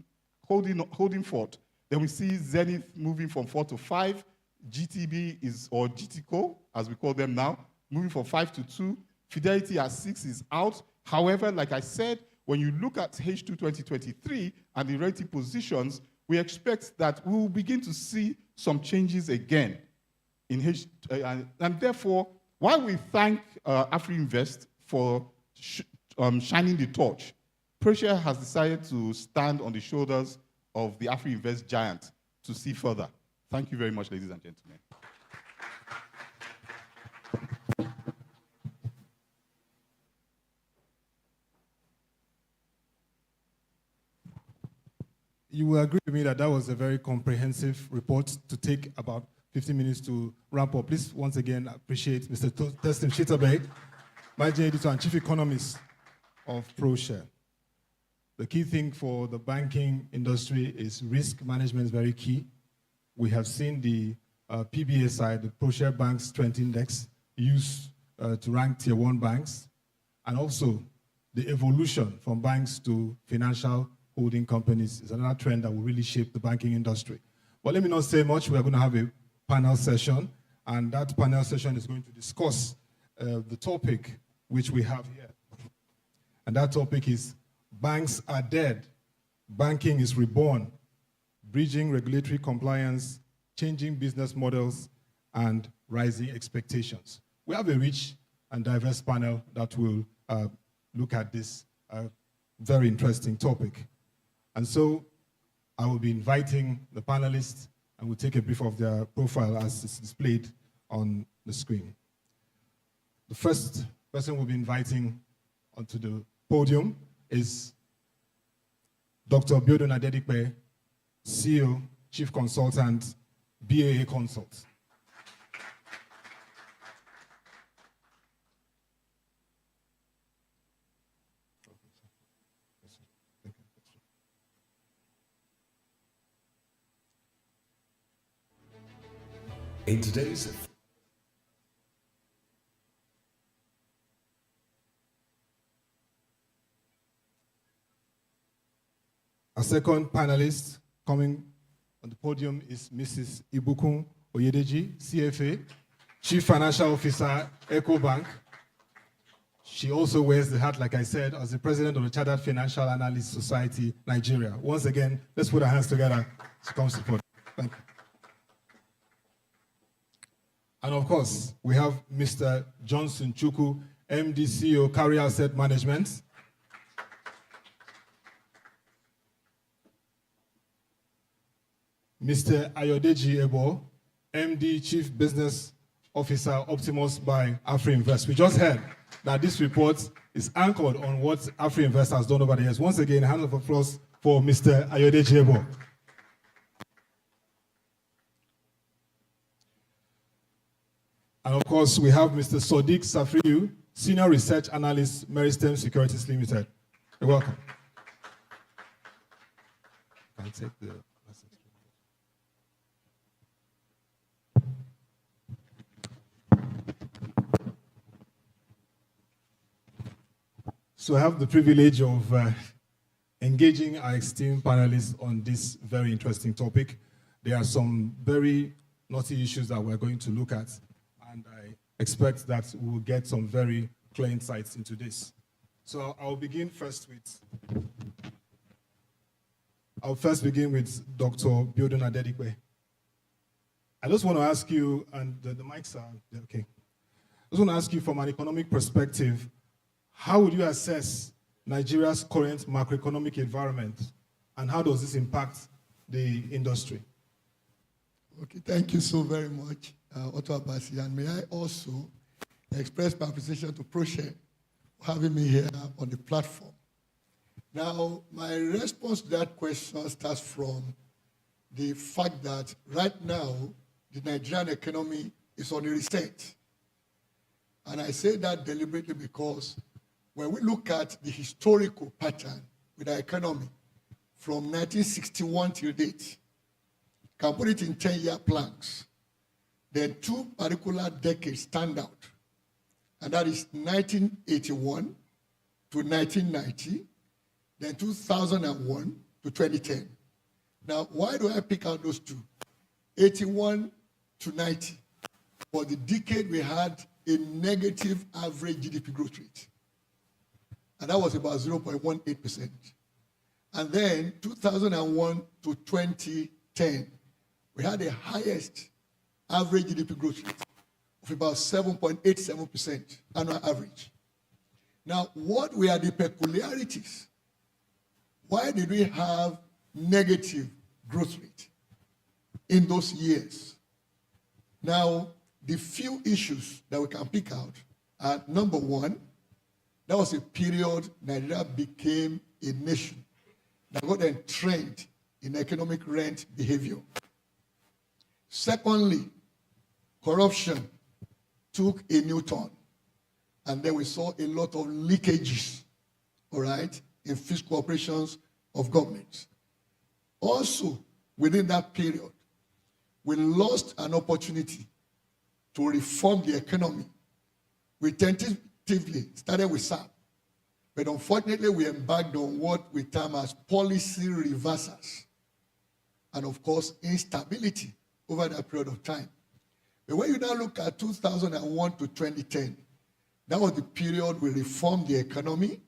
holding fort. Then we see Zenith moving from 4 to 5. GTB or GTCO, as we call them now, moving from 5 to 2. Fidelity at 6 is out. However, like I said, when you look at H2 2023 and the relative positions, we expect that we will begin to see some changes again in H2. And therefore, while we thank AfriInvest for shining the torch, Proshare has decided to stand on the shoulders of the AfriInvest giant to see further. Thank you very much, ladies and gentlemen. You will agree with me that that was a very comprehensive report to take about 15 minutes to wrap up. Please, once again, appreciate Mr. Teslim Shitabe, Managing Editor and Chief Economist of Proshare. The key thing for the banking industry is risk management is very key. We have seen the PBSI, the Proshare Bank Strength Index, used to rank Tier 1 banks, and also the evolution from banks to financial holding companies is another trend that will really shape the banking industry. But let me not say much. We're going to have a panel session, and that panel session is going to discuss the topic which we have here. And that topic is banks are dead, banking is reborn, bridging regulatory compliance, changing business models, and rising expectations. We have a rich and diverse panel that will look at this very interesting topic. And so I will be inviting the panelists, and we'll take a brief of their profile as it's displayed on the screen. The first person we'll be inviting onto the podium is Dr. Biodun Adedipe, CEO, Chief Consultant, BAA Consult. In today's Our second panelist coming on the podium is Mrs. Ibukun Oyedeji, CFA, Chief Financial Officer, EcoBank. She also wears the hat, like I said, as the president of the Chartered Financial Analyst Society, Nigeria. Once again, let's put our hands together to come support. Thank you. And of course, we have Mr. Johnson Chukwu, MD, CEO, Carrier Asset Management. Mr. Ayodeji Ebo, MD, Chief Business Officer, Optimus by AfriInvest. We just heard that this report is anchored on what AfriInvest has done over the years. Once again, a hand of applause for Mr. Ayodeji Ebo. And of course, we have Mr. Sodiq Safriyu, Senior Research Analyst, Meristem Securities Limited. You're welcome. I'll take the message. So I have the privilege of engaging our esteemed panelists on this very interesting topic. There are some very knotty issues that we're going to look at, and I expect that we'll get some very clear insights into this. So I'll first begin with Dr. Biodun Adedipe. I just want to ask you, and the mics are okay. I just want to ask you from an economic perspective, how would you assess Nigeria's current macroeconomic environment, and how does this impact the industry? Okay, thank you so very much, Otto Abasi, and may I also express my appreciation to Proshare for having me here on the platform. Now, my response to that question starts from the fact that right now, the Nigerian economy is on a reset. And I say that deliberately because when we look at the historical pattern with our economy from 1961 till date, can put it in 10-year plans, then two particular decades stand out, and that is 1981 to 1990, then 2001 to 2010. Now, why do I pick out those two? 81 to 90 was the decade we had a negative average GDP growth rate, and that was about 0.18%. And then 2001 to 2010, we had the highest average GDP growth rate of about 7.87% annual average. Now, what were the peculiarities? Why did we have negative growth rate in those years? Now, the few issues that we can pick out are, number one, that was a period Nigeria became a nation that got entrenched in economic rent behavior. Secondly, corruption took a new turn, and then we saw a lot of leakages, all right, in fiscal operations of governments. Also, within that period, we lost an opportunity to reform the economy. We tentatively started with SAP, but unfortunately, we embarked on what we term as policy reversals, and of course, instability over that period of time. But when you now look at 2001 to 2010, that was the period we reformed the economy,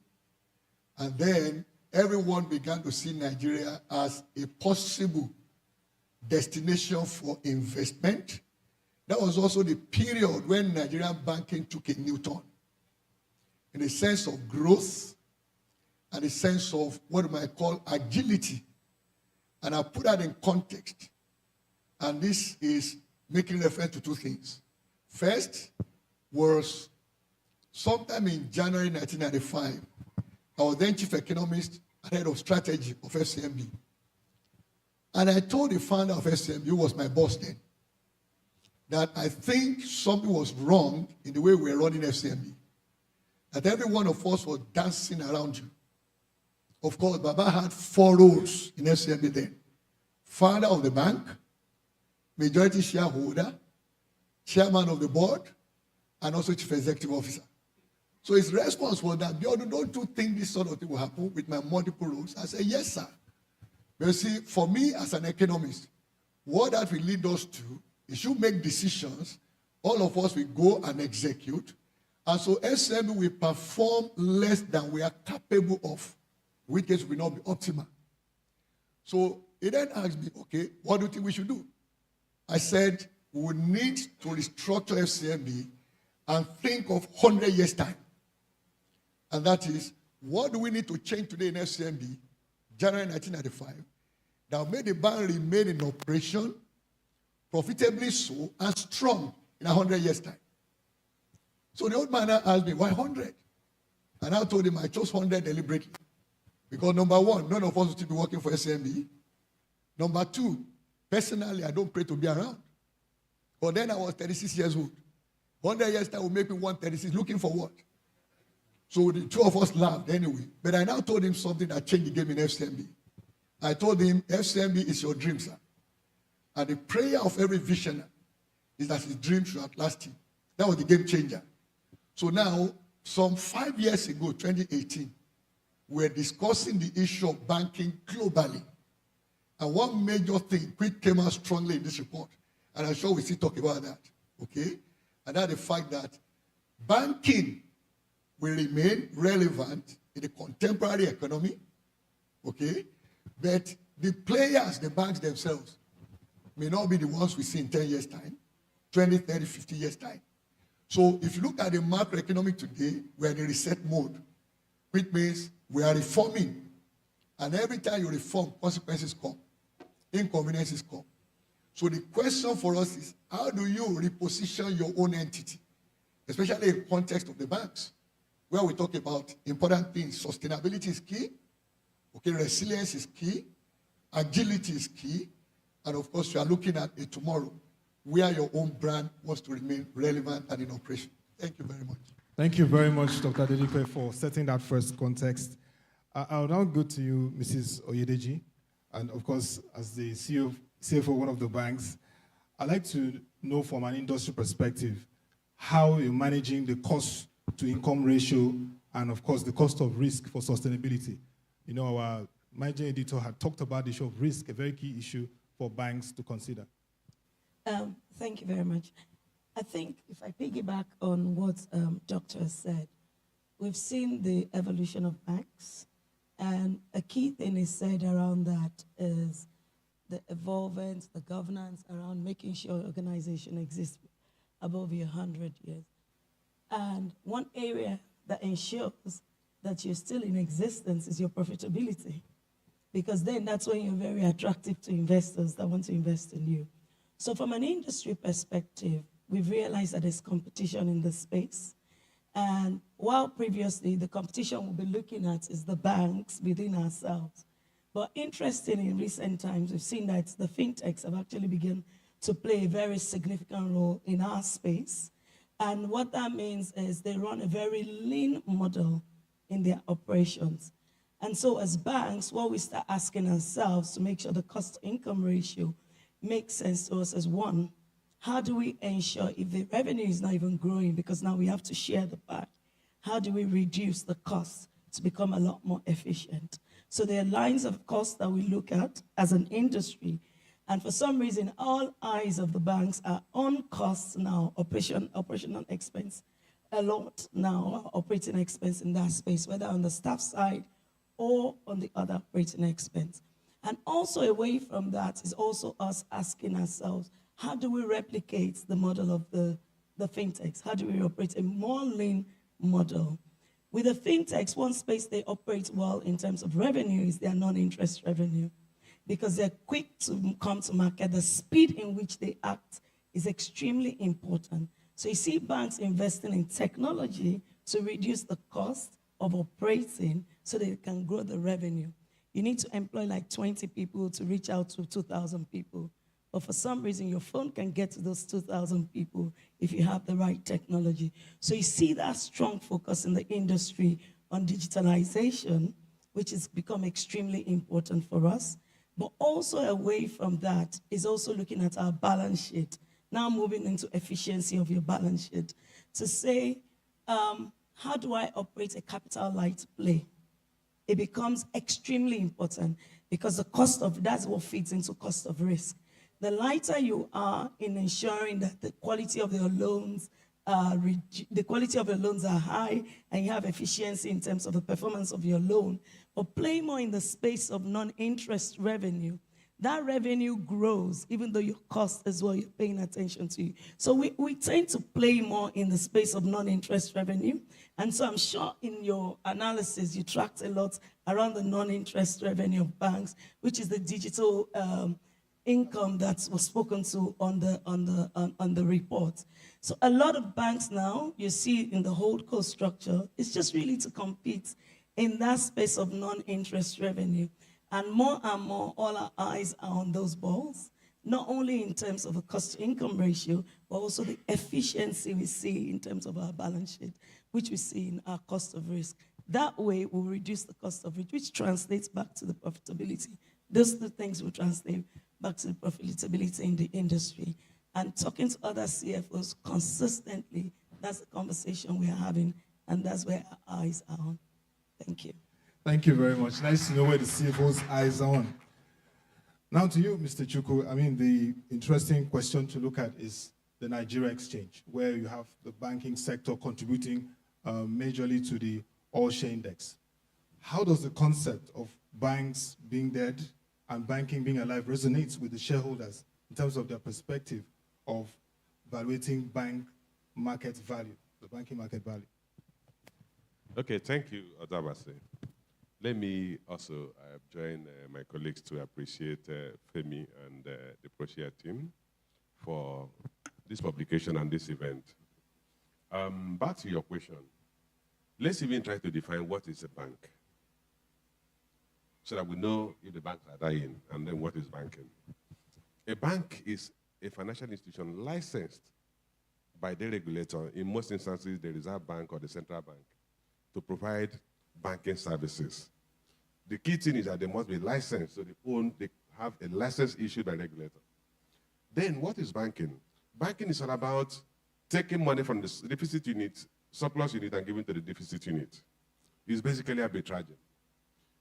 and then everyone began to see Nigeria as a possible destination for investment. That was also the period when Nigerian banking took a new turn. in a sense of growth and a sense of what you might call agility. And I put that in context. And this is making reference to two things. First was sometime in January 1995, I was then chief economist and head of strategy of FCMB. And I told the founder of FCMB, who was my boss then, that I think something was wrong in the way we were running FCMB. That every one of us was dancing around you. Of course, Baba had 4 roles in FCMB then. Founder of the bank, majority shareholder, chairman of the board, and also chief executive officer. So his response was that, don't you think this sort of thing will happen with my multiple roles? I said, yes, sir. But you see, for me as an economist, what that will lead us to is you make decisions, all of us will go and execute, and so FCMB will perform less than we are capable of, which case will not be optimal. So he then asked me, okay, what do you think we should do? I said, we need to restructure FCMB and think of 100 years' time. And that is, what do we need to change today in FCMB, January 1995, that will make the bank remain in operation, profitably so, and strong in 100 years' time? So the old man asked me, why 100? And I told him I chose 100 deliberately. Because number one, none of us will still be working for FCMB. Number two, personally, I don't pray to be around. But then I was 36 years old. 100 years time will make me 136, looking for what? So the two of us laughed anyway. But I now told him something that changed the game in FCMB. I told him, FCMB is your dream, sir. And the prayer of every visionary is that his dream should outlast him. That was the game changer. So now, some 5 years ago, 2018, we're discussing the issue of banking globally. And one major thing which came out strongly in this report, and I'm sure we still talk about that, okay? And that's the fact that banking will remain relevant in the contemporary economy, okay? But the players, the banks themselves, may not be the ones we see in 10 years' time, 20, 30, 50 years' time. So if you look at the macroeconomic today, we're in a reset mode, which means we are reforming. And every time you reform, consequences come, inconveniences come. So the question for us is, how do you reposition your own entity, especially in the context of the banks, where we talk about important things. Sustainability is key, okay, resilience is key, agility is key, and of course you are looking at a tomorrow where your own brand wants to remain relevant and in operation. Thank you very much. Thank you very much, Dr. Adelikwe, for setting that first context. I'll now go to you, Mrs. Oyedeji, and of course, as the CFO of one of the banks, I'd like to know from an industry perspective how you're managing the cost-to-income ratio and, of course, the cost of risk for sustainability. You know, our managing editor had talked about the issue of risk, a very key issue for banks to consider. Thank you very much. I think if I piggyback on what Doctor has said, we've seen the evolution of banks, and a key thing is said around that is the evolvement, the governance around making sure organization exists above 100 years. And one area that ensures that you're still in existence is your profitability, because then that's when you're very attractive to investors that want to invest in you. So from an industry perspective, we've realized that there's competition in this space. And while previously the competition we'll be looking at is the banks within ourselves. But interesting, in recent times, we've seen that the fintechs have actually begun to play a very significant role in our space. And what that means is they run a very lean model in their operations. And so as banks, what we start asking ourselves to make sure the cost-to-income ratio makes sense to us is, one, how do we ensure if the revenue is not even growing, because now we have to share the pie, how do we reduce the costs to become a lot more efficient? So there are lines of costs that we look at as an industry, and for some reason, all eyes of the banks are on costs now, operational expense, a lot now, operating expense in that space, whether on the staff side or on the other operating expense. And also away from that is also us asking ourselves, how do we replicate the model of the fintechs? How do we operate a more lean model? With the fintechs, one space they operate well in terms of revenue is their non-interest revenue, because they're quick to come to market. The speed in which they act is extremely important. So you see banks investing in technology to reduce the cost of operating so they can grow the revenue. You need to employ like 20 people to reach out to 2,000 people. But for some reason, your phone can get to those 2,000 people if you have the right technology. So you see that strong focus in the industry on digitalization, which has become extremely important for us. But also away from that is also looking at our balance sheet. Now moving into efficiency of your balance sheet to say, how do I operate a capital light play? It becomes extremely important because the cost of, that's what feeds into cost of risk. The lighter you are in ensuring that the quality of your loans are high and you have efficiency in terms of the performance of your loan, but play more in the space of non-interest revenue, that revenue grows even though your cost as well, you're paying attention to. So we tend to play more in the space of non-interest revenue. And so I'm sure in your analysis, you tracked a lot around the non-interest revenue of banks, which is the digital income that was spoken to on the report. So a lot of banks now, you see in the holdco structure, it's just really to compete in that space of non-interest revenue. And more, all our eyes are on those balls, not only in terms of a cost-to-income ratio, but also the efficiency we see in terms of our balance sheet, which we see in our cost of risk. That way, we'll reduce the cost of risk, which translates back to the profitability. Those two things will translate back to the profitability in the industry. And talking to other CFOs consistently, that's the conversation we are having, and that's where our eyes are on. Thank you. Thank you very much. Nice to know where the CFO's eyes are on. Now to you, Mr. Chukwu. I mean, the interesting question to look at is the Nigeria exchange, where you have the banking sector contributing majorly to the all-share index. How does the concept of banks being dead and banking being alive resonates with the shareholders in terms of their perspective of evaluating bank market value, the banking market value? Okay, thank you, Otabase. Let me also join my colleagues to appreciate Femi and the Proshare team for this publication and this event. Back to your question. Let's even try to define what is a bank, so that we know if the banks are dying, and then what is banking. A bank is a financial institution licensed by the regulator, in most instances the Reserve Bank or the Central Bank, to provide banking services. The key thing is that they must be licensed, so they have a license issued by the regulator. Then what is banking? Banking is all about taking money from the deficit unit, surplus unit, and giving to the deficit unit. It's basically arbitraging.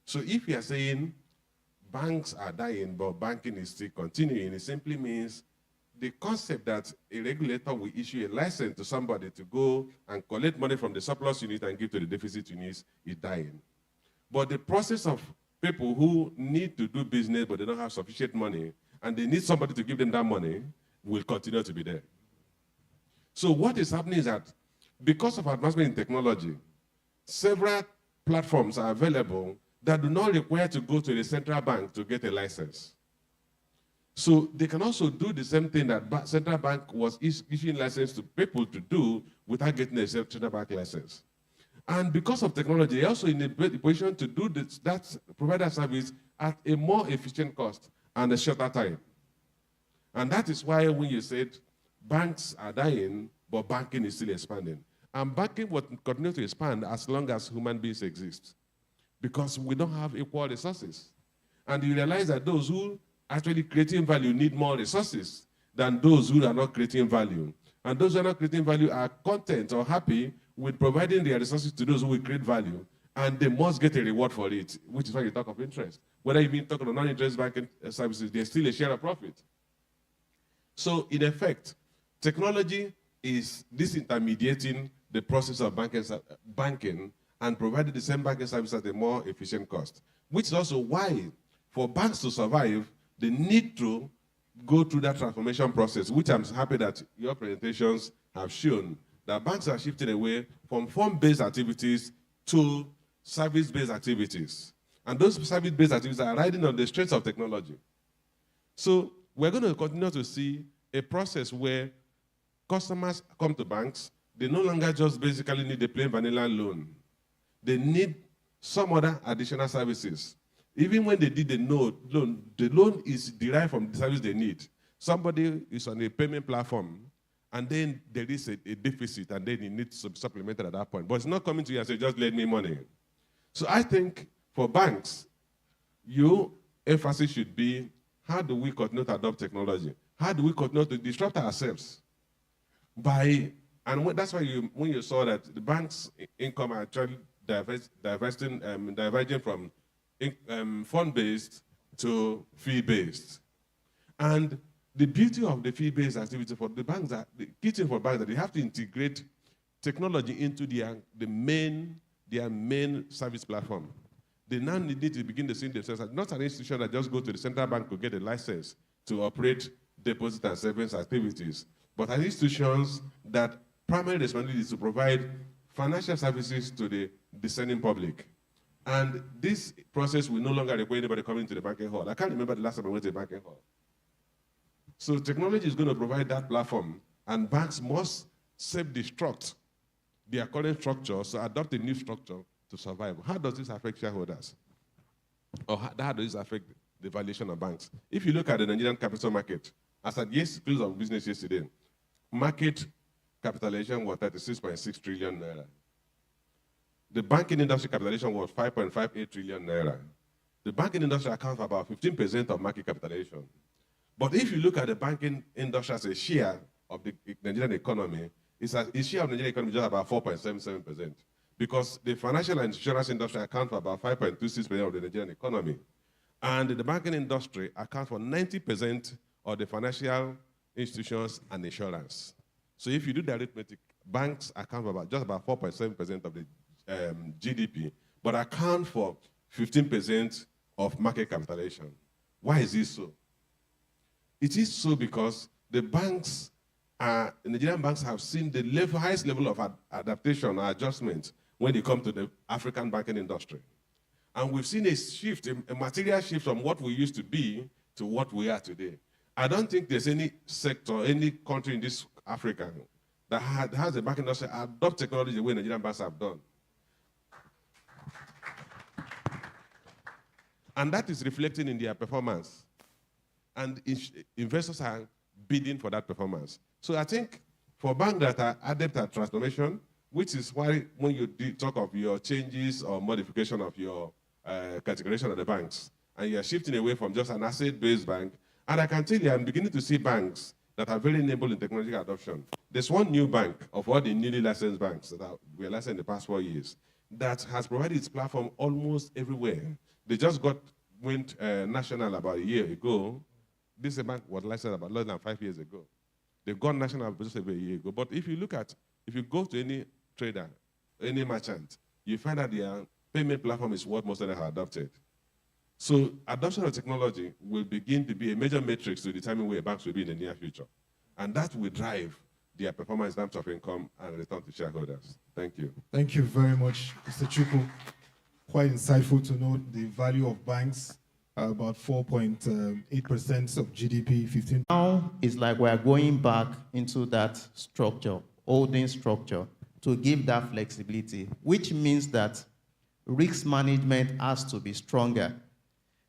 So if you are saying banks are dying, but banking is still continuing, it simply means the concept that a regulator will issue a license to somebody to go and collect money from the surplus unit and give to the deficit units is dying. But the process of people who need to do business but they don't have sufficient money and they need somebody to give them that money will continue to be there. So what is happening is that because of advancement in technology, several platforms are available that do not require to go to the central bank to get a license. So they can also do the same thing that central bank was issuing license to people to do without getting a central bank license. And because of technology, they're also in a position to do that provider service at a more efficient cost and a shorter time. And that is why when you said banks are dying, but banking is still expanding. And banking will continue to expand as long as human beings exist, because we don't have equal resources. And you realize that those who actually creating value need more resources than those who are not creating value. And those who are not creating value are content or happy with providing their resources to those who will create value, and they must get a reward for it, which is why you talk of interest. Whether you mean talking of non-interest banking services, there's still a share of profit. So in effect, technology is disintermediating the process of banking and providing the same banking service at a more efficient cost, which is also why for banks to survive, they need to go through that transformation process, which I'm happy that your presentations have shown, that banks are shifting away from form-based activities to service-based activities. And those service-based activities are riding on the strength of technology. So we're going to continue to see a process where customers come to banks, they no longer just basically need a plain vanilla loan. They need some other additional services. Even when they did the loan, the loan is derived from the service they need. Somebody is on a payment platform, and then there is a deficit, and then it needs to be supplemented at that point. But it's not coming to you and say, just lend me money. So I think for banks, your emphasis should be, how do we continue to adopt technology? How do we continue to disrupt ourselves? That's why when you saw that the bank's income are actually diverging from fund-based to fee-based. And the beauty of the fee-based activity for the banks, the key thing for banks, that they have to integrate technology into their main service platform. They now need to begin to see themselves as not an institution that just go to the central bank to get a license to operate deposit and savings activities, but as institutions that primary responsibility is to provide financial services to the discerning public. And this process will no longer require anybody coming to the banking hall. I can't remember the last time I went to the banking hall. So technology is going to provide that platform, and banks must self-destruct their current structure, so adopt a new structure to survive. How does this affect shareholders? Or how does this affect the valuation of banks? If you look at the Nigerian capital market, as at close of business yesterday, market capitalization was 36.6 trillion naira. The banking industry capitalization was 5.58 trillion naira. The banking industry accounts for about 15% of market capitalization. But if you look at the banking industry as a share of the Nigerian economy, its share of the Nigerian economy is just about 4.77%. Because the financial and insurance industry accounts for about 5.26% of the Nigerian economy. And the banking industry accounts for 90% of the financial institutions and insurance. So if you do the arithmetic, banks account for just about 4.7% of the GDP, but account for 15% of market capitalization. Why is this so? It is so because the Nigerian banks have seen the highest level of adaptation or adjustment when they come to the African banking industry. And we've seen a shift, a material shift from what we used to be to what we are today. I don't think there's any sector, any country in this Africa that has a banking industry adopt technology the way Nigerian banks have done. And that is reflecting in their performance. And investors are bidding for that performance. So I think for banks that are adept at transformation, which is why when you talk of your changes or modification of your categorization of the banks, and you're shifting away from just an asset-based bank, and I can tell you, I'm beginning to see banks that are very enabled in technological adoption. There's one new bank of all the newly licensed banks that were licensed in the past 4 years that has provided its platform almost everywhere. They just went national about a year ago. This bank was licensed about less than 5 years ago. They've gone national just about a year ago. But if you go to any trader, any merchant, you find that their payment platform is what most of them have adopted. So adoption of technology will begin to be a major matrix to determine where banks will be in the near future. And that will drive their performance in terms of income and return to shareholders. Thank you. Thank you very much, Mr. Chukwu. Quite insightful to know the value of banks, about 4.8% of GDP, 15. Now it's like we're going back into that structure, holding structure, to give that flexibility, which means that risk management has to be stronger.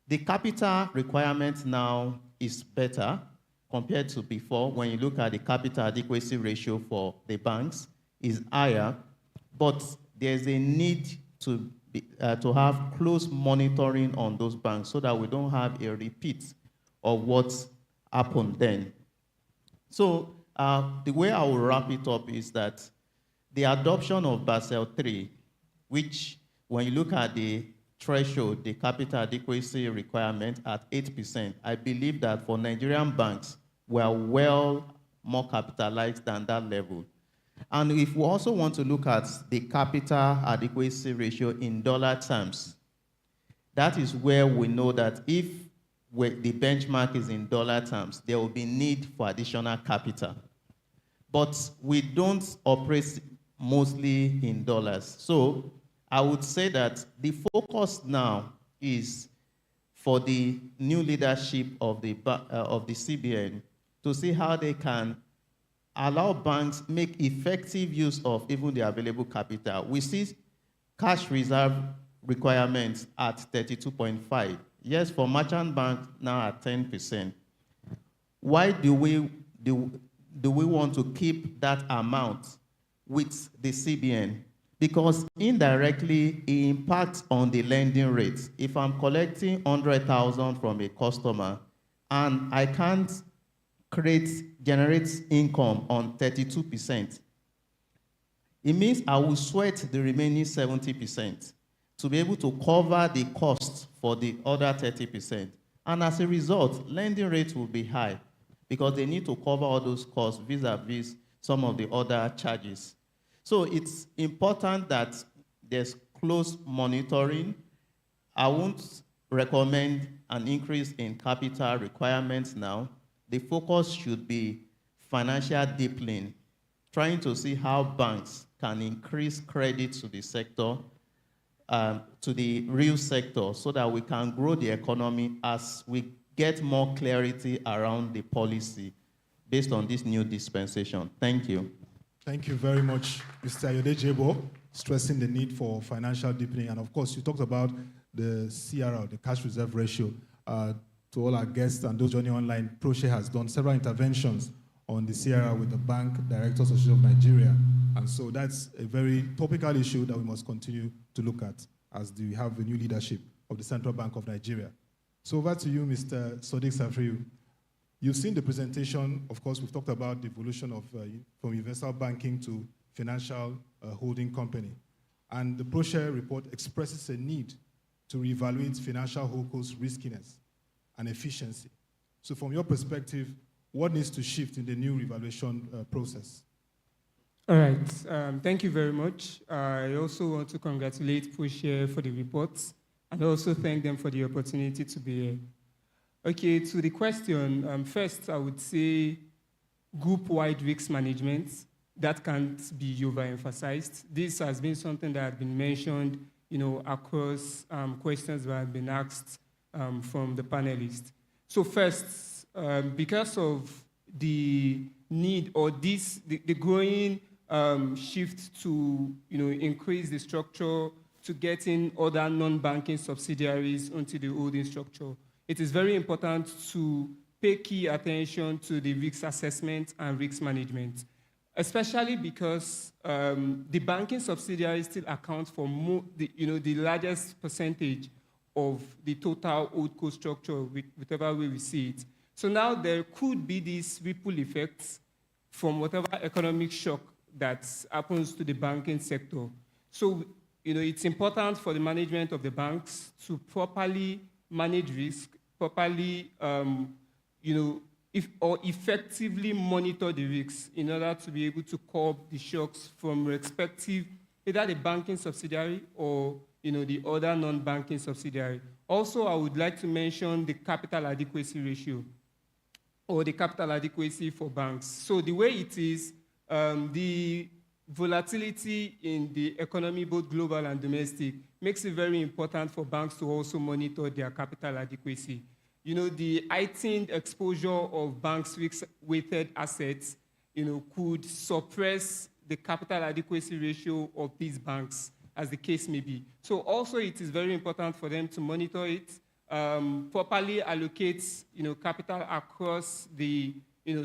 The capital requirement now is better compared to before. When you look at the capital adequacy ratio for the banks, is higher, but there's a need to have close monitoring on those banks so that we don't have a repeat of what happened then. So the way I will wrap it up is that the adoption of Basel III, which when you look at the threshold, the capital adequacy requirement at 8%, I believe that for Nigerian banks, we are well more capitalized than that level. And if we also want to look at the capital adequacy ratio in dollar terms, that is where we know that if the benchmark is in dollar terms, there will be need for additional capital. But we don't operate mostly in dollars. So I would say that the focus now is for the new leadership of the CBN to see how they can allow banks make effective use of even the available capital. We see cash reserve requirements at 32.5. Yes, for merchant banks now at 10%. Why do we want to keep that amount with the CBN? Because indirectly, it impacts on the lending rates. If I'm collecting 100,000 from a customer and I can't generate income on 32%, it means I will sweat the remaining 70% to be able to cover the cost for the other 30%. And as a result, lending rates will be high because they need to cover all those costs vis-a-vis some of the other charges. So it's important that there's close monitoring. I won't recommend an increase in capital requirements now. The focus should be financial deepening, trying to see how banks can increase credit to the sector, to the real sector, so that we can grow the economy as we get more clarity around the policy based on this new dispensation. Thank you. Thank you very much, Mr. Ayodejebo, stressing the need for financial deepening. And of course, you talked about the CRR, the cash reserve ratio. To all our guests and those joining online, Proshare has done several interventions on the CRR with the Bank Directors Association of Nigeria. And so that's a very topical issue that we must continue to look at as we have the new leadership of the Central Bank of Nigeria. So over to you, Mr. Sodiq Safriu. You've seen the presentation. Of course, we've talked about the evolution of from universal banking to financial holding company. And the Proshare report expresses a need to reevaluate financial holdco's riskiness and efficiency. So from your perspective, what needs to shift in the new revaluation process? All right, thank you very much. I also want to congratulate Proshare for the reports and also thank them for the opportunity to be here. Okay, to the question, first I would say group-wide risk management. That can't be overemphasized. This has been something that has been mentioned, across questions that have been asked from the panelists. So first, because of the need or the growing shift to increase the structure to getting other non-banking subsidiaries onto the holding structure, it is very important to pay key attention to the risk assessment and risk management, especially because the banking subsidiaries still account for the largest percentage of the total holdco structure, whichever way we see it. So now there could be these ripple effects from whatever economic shock that happens to the banking sector. So it's important for the management of the banks to properly manage risk, properly effectively monitor the risks in order to be able to curb the shocks from respective, either the banking subsidiary or the other non-banking subsidiary. Also, I would like to mention the capital adequacy ratio or the capital adequacy for banks. So the way it is, the volatility in the economy, both global and domestic, makes it very important for banks to also monitor their capital adequacy. The heightened exposure of banks' risk-weighted assets, could suppress the capital adequacy ratio of these banks, as the case may be. So also it is very important for them to monitor it, properly allocate, capital across the,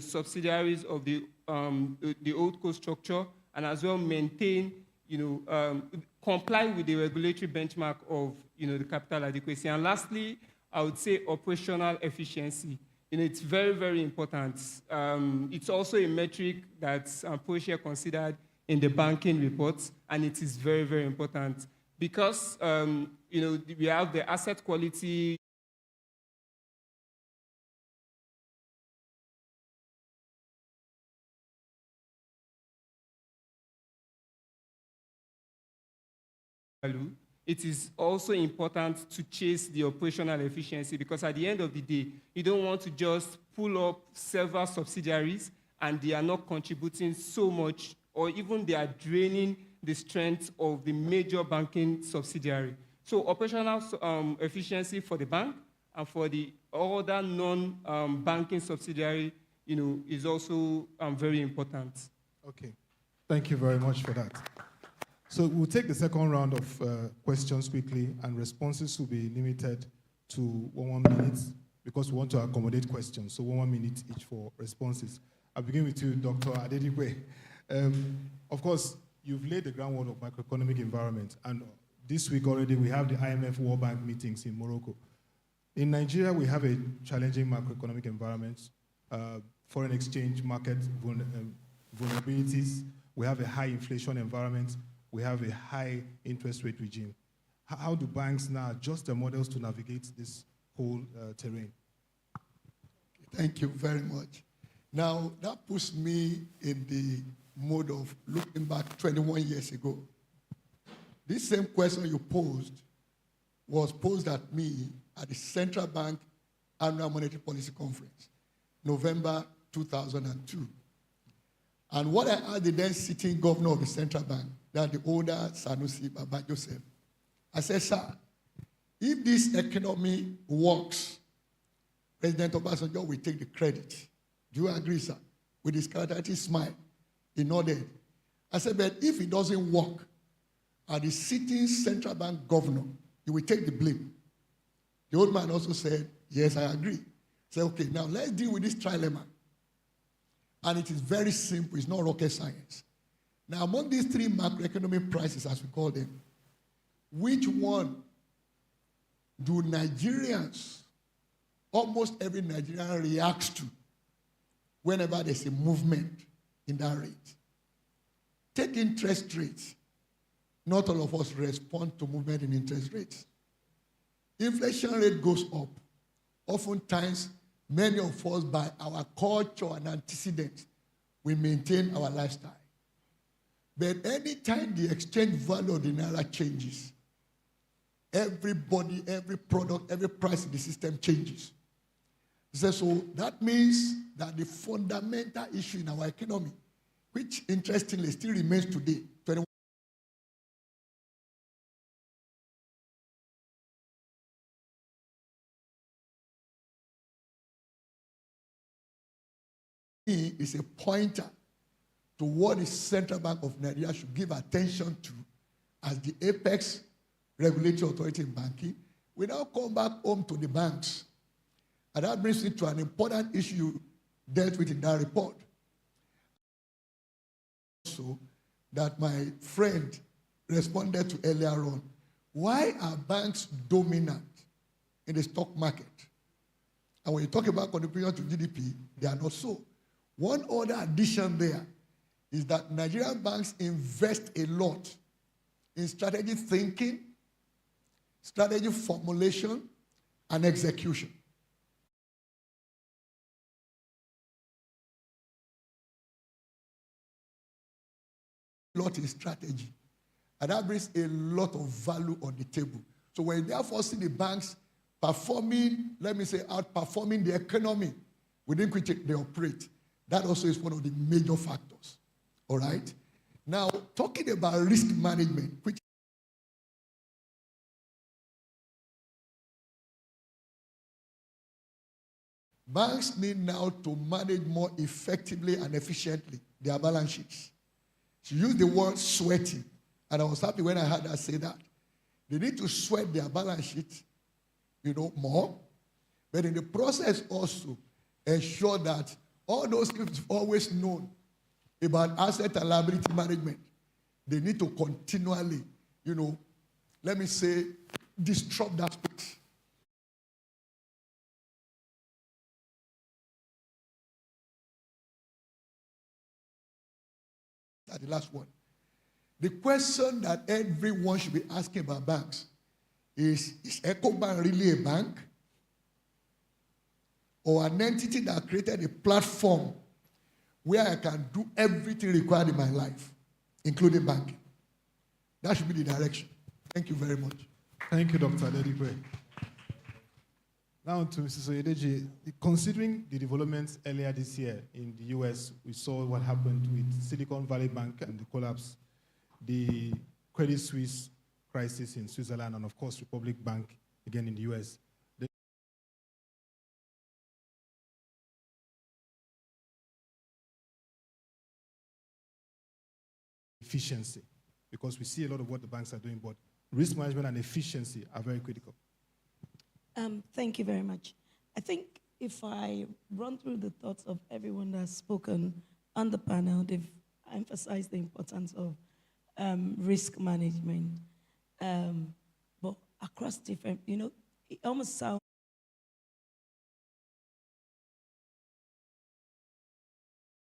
subsidiaries of the holdco structure, and as well maintain, comply with the regulatory benchmark of, the capital adequacy. And lastly, I would say operational efficiency. It's very, very important. It's also a metric that Proshare considered in the banking reports, and it is very, very important because, we have the asset quality value. It is also important to chase the operational efficiency because at the end of the day, you don't want to just pull up several subsidiaries and they are not contributing so much, or even they are draining the strength of the major banking subsidiary. So operational efficiency for the bank and for the other non-banking subsidiary, is also very important. Okay, thank you very much for that. So we'll take the second round of questions quickly, and responses will be limited to 1 minute because we want to accommodate questions. So 1 minute each for responses. I'll begin with you, Dr. Adedipe. Of course, you've laid the groundwork of macroeconomic environment, and this week already we have the IMF World Bank meetings in Morocco. In Nigeria, we have a challenging macroeconomic environment, foreign exchange market vulnerabilities. We have a high inflation environment. We have a high interest rate regime. How do banks now adjust their models to navigate this whole terrain? Thank you very much. Now, that puts me in the mode of looking back 21 years ago. This same question you posed was posed at me at the Central Bank Annual Monetary Policy Conference, November 2002. And what I asked the then sitting governor of the Central Bank, that the older Sanusi Baba Joseph, I said, sir, if this economy works, President Obasanjo will take the credit. Do you agree, sir? With his characteristic smile, he nodded. I said, but if it doesn't work, as the sitting Central Bank governor, he will take the blame. The old man also said, yes, I agree. I said, okay, now let's deal with this trilemma. And it is very simple. It's not rocket science. Now, among these three macroeconomic prices, as we call them, which one do Nigerians, almost every Nigerian reacts to whenever there's a movement in that rate? Take interest rates. Not all of us respond to movement in interest rates. Inflation rate goes up. Oftentimes, many of us, by our culture and antecedents, we maintain our lifestyle. But anytime the exchange value of the naira changes, everybody, every product, every price in the system changes. So that means that the fundamental issue in our economy, which interestingly still remains today, 21 is a pointer to what the Central Bank of Nigeria should give attention to as the apex regulatory authority in banking. We now come back home to the banks. And that brings me to an important issue dealt with in that report. Also, that my friend responded to earlier on. Why are banks dominant in the stock market? And when you talk about contribution to GDP, they are not so. One other addition there is that Nigerian banks invest a lot in strategy thinking, strategy formulation, and execution. A lot in strategy. And that brings a lot of value on the table. So when you therefore see the banks performing, let me say, outperforming the economy within which they operate, that also is one of the major factors. All right? Now, talking about risk management, which banks need now to manage more effectively and efficiently their balance sheets. She used the word sweating, and I was happy when I heard her say that. They need to sweat their balance sheet, more, but in the process also ensure that all those things always known about asset and liability management, they need to continually, let me say, disrupt that space. That's the last one. The question that everyone should be asking about banks is EcoBank really a bank? Or an entity that created a platform where I can do everything required in my life, including banking? That should be the direction. Thank you very much. Thank you, Dr. Adedipe. Now to Mrs. Oyedeji, considering the developments earlier this year in the US, we saw what happened with Silicon Valley Bank and the collapse. the Credit Suisse crisis in Switzerland, and of course, Republic Bank, again in the US. Efficiency, because we see a lot of what the banks are doing, but risk management and efficiency are very critical. Thank you very much. I think if I run through the thoughts of everyone that's spoken on the panel, they've emphasized the importance of risk management, but across different, it almost sounds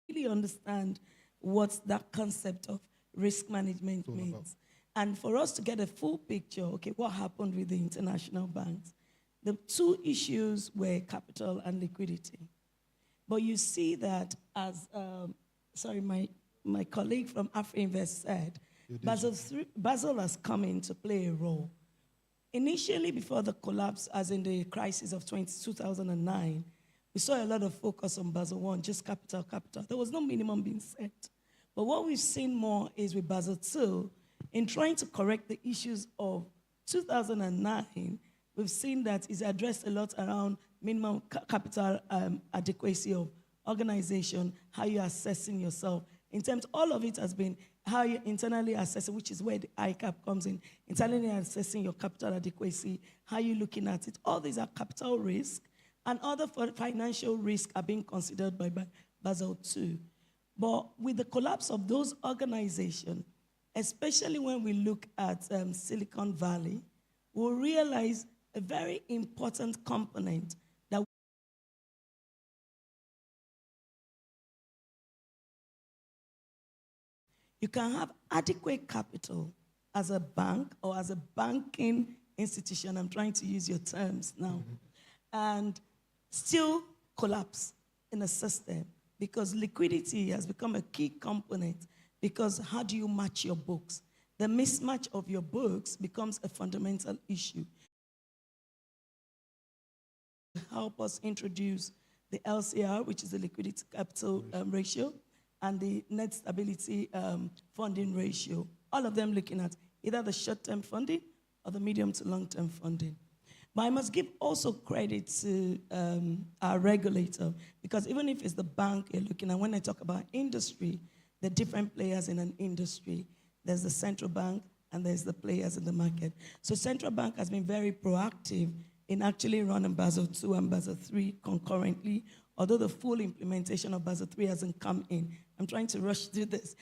really understand what that concept of risk management means. And for us to get a full picture, okay, what happened with the international banks? The two issues were capital and liquidity. But you see that as, my colleague from AfriInvest said, Basel has come in to play a role. Initially, before the collapse, as in the crisis of 2009, we saw a lot of focus on Basel I, just capital. There was no minimum being set. But what we've seen more is with Basel II, in trying to correct the issues of 2009, we've seen that it's addressed a lot around minimum capital adequacy of organization, how you're assessing yourself. In terms, all of it has been how you're internally assessing, which is where the ICAP comes in, internally assessing your capital adequacy, how you're looking at it. All these are capital risk, and other financial risks are being considered by Basel II. But with the collapse of those organizations, especially when we look at Silicon Valley, we'll realize a very important component that you can have adequate capital as a bank or as a banking institution, I'm trying to use your terms now, and still collapse in a system because liquidity has become a key component, because how do you match your books? The mismatch of your books becomes a fundamental issue. Help us introduce the LCR, which is the liquidity capital ratio, and the net stability funding ratio. All of them looking at either the short-term funding or the medium to long-term funding. But I must give also credit to our regulator, because even if it's the bank you're looking at, when I talk about industry, the different players in an industry, there's the central bank and there's the players in the market. So central bank has been very proactive in actually running Basel II and Basel III concurrently, although the full implementation of Basel III hasn't come in. I'm trying to rush through this.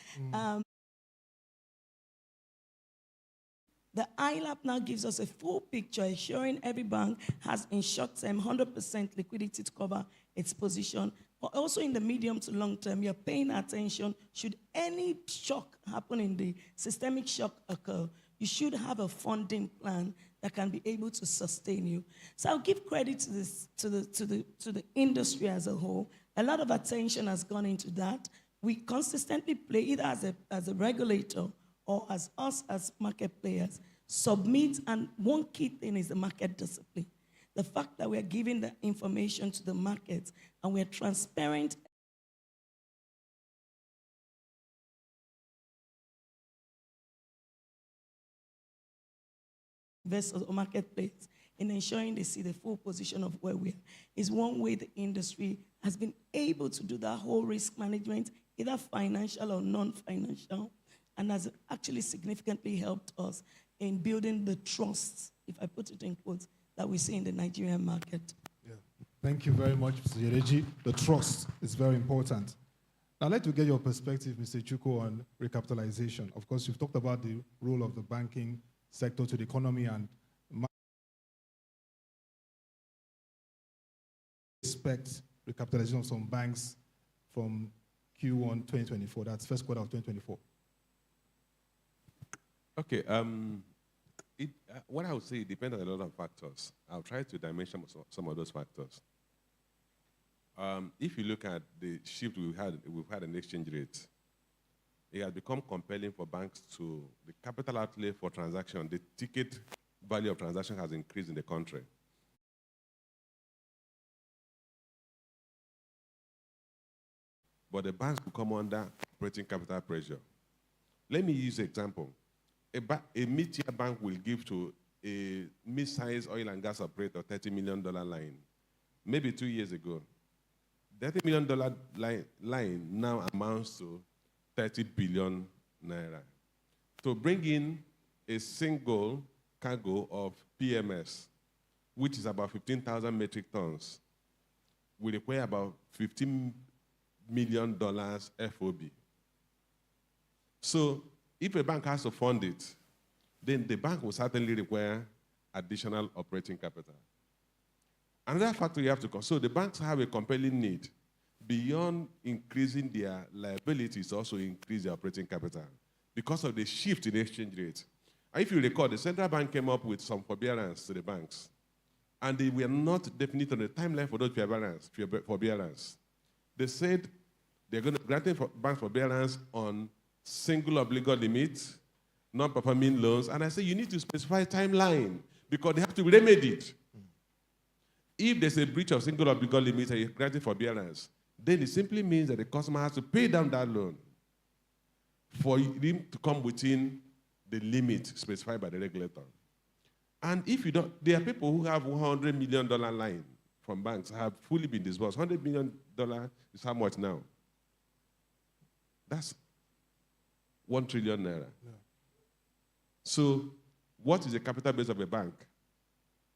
The ILAP now gives us a full picture, ensuring every bank has in short term 100% liquidity to cover its position, but also in the medium to long term, you're paying attention. Should any shock happen in the systemic shock occur, you should have a funding plan that can be able to sustain you. So I'll give credit to this, to the industry as a whole. A lot of attention has gone into that. We consistently play, either as a regulator or as us as market players, submit, and one key thing is the market discipline. The fact that we're giving the information to the market and we're transparent. Investors or marketplace in ensuring they see the full position of where we are is one way the industry has been able to do that whole risk management, either financial or non-financial, and has actually significantly helped us in building the trust, if I put it in quotes, that we see in the Nigerian market. Yeah. Thank you very much, Mr. Yereji. The trust is very important. Now, I'd like to get your perspective, Mr. Chuko, on recapitalization. Of course, you've talked about the role of the banking sector to the economy and expect recapitalization of some banks from Q1 2024. That's first quarter of 2024. Okay. What I would say, it depends on a lot of factors. I'll try to dimension some of those factors. If you look at the shift we've had in exchange rates, it has become compelling for banks to, the capital outlay for transaction, the ticket value of transaction has increased in the country. But the banks will come under operating capital pressure. Let me use an example. A mid-tier bank will give to a mid-sized oil and gas operator $30 million line. Maybe 2 years ago, $30 million line now amounts to 30 billion naira. To bring in a single cargo of PMS, which is about 15,000 metric tons, will require about $15 million FOB. So if a bank has to fund it, then the bank will certainly require additional operating capital. Another factor you have to consider, so the banks have a compelling need beyond increasing their liabilities, also increase their operating capital because of the shift in exchange rate. And if you recall, the central bank came up with some forbearance to the banks, and they were not definite on the timeline for those forbearance. They said they're going to grant banks forbearance on single obligor limits, non-performing loans, and I say you need to specify a timeline because they have to remedy it. If there's a breach of single obligor limits and you're granting forbearance, then it simply means that the customer has to pay down that loan for him to come within the limit specified by the regulator. And if you don't, there are people who have $100 million line from banks have fully been disbursed. $100 million is how much now? That's 1 trillion naira. Yeah. So what is the capital base of a bank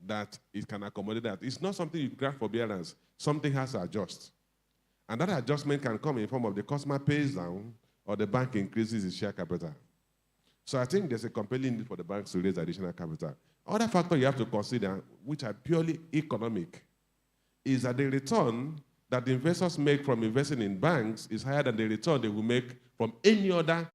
that it can accommodate that? It's not something you grant forbearance. Something has to adjust. And that adjustment can come in form of the customer pays down or the bank increases its share capital. So I think there's a compelling need for the banks to raise additional capital. Other factor you have to consider, which are purely economic, is that the return that the investors make from investing in banks is higher than the return they will make from any other.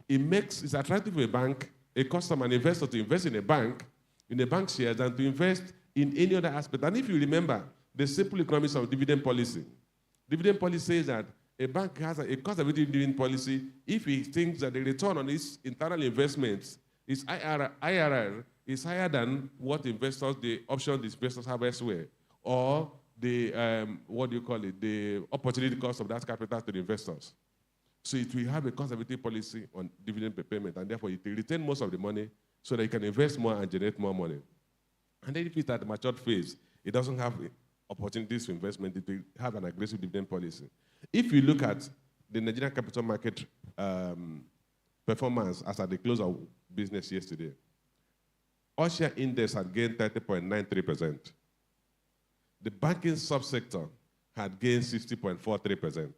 It's attractive for a bank, a customer, an investor to invest in a bank shares than to invest in any other aspect. And if you remember the simple economics of dividend policy says that a bank has a conservative dividend policy if it thinks that the return on its internal investments, its IRR is higher than what the options the investors have elsewhere, or the, the opportunity cost of that capital to the investors. So it will have a conservative policy on dividend payment, and therefore it will retain most of the money so that it can invest more and generate more money. And then if it's at the matured phase, it doesn't have opportunities for investment, it will have an aggressive dividend policy. If you look at the Nigerian capital market performance as at the close of business yesterday, Proshare index had gained 30.93%. The banking subsector had gained 60.43%.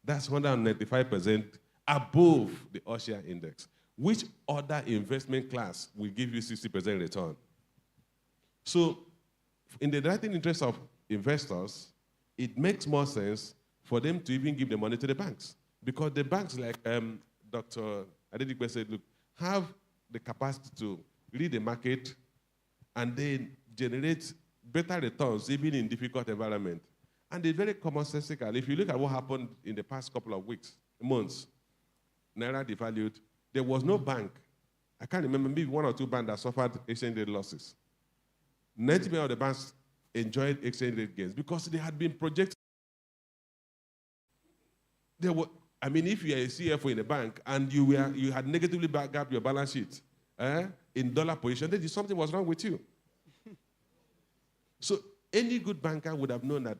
That's 195% above the Proshare index. Which other investment class will give you 60% return? So, in the direct interest of investors, it makes more sense for them to even give the money to the banks. Because the banks, like Dr. Adedikwe said, look, have the capacity to read the market and then generate better returns even in difficult environment. And it's very commonsensical. If you look at what happened in the past couple of months, Naira devalued. There was no bank, I can't remember, maybe 1 or 2 banks that suffered exchange rate losses. 90% of the banks enjoyed exchange rate gains because they had been projected. If you are a CFO in a bank and you had negatively backed up your balance sheet in dollar position, then something was wrong with you. So any good banker would have known that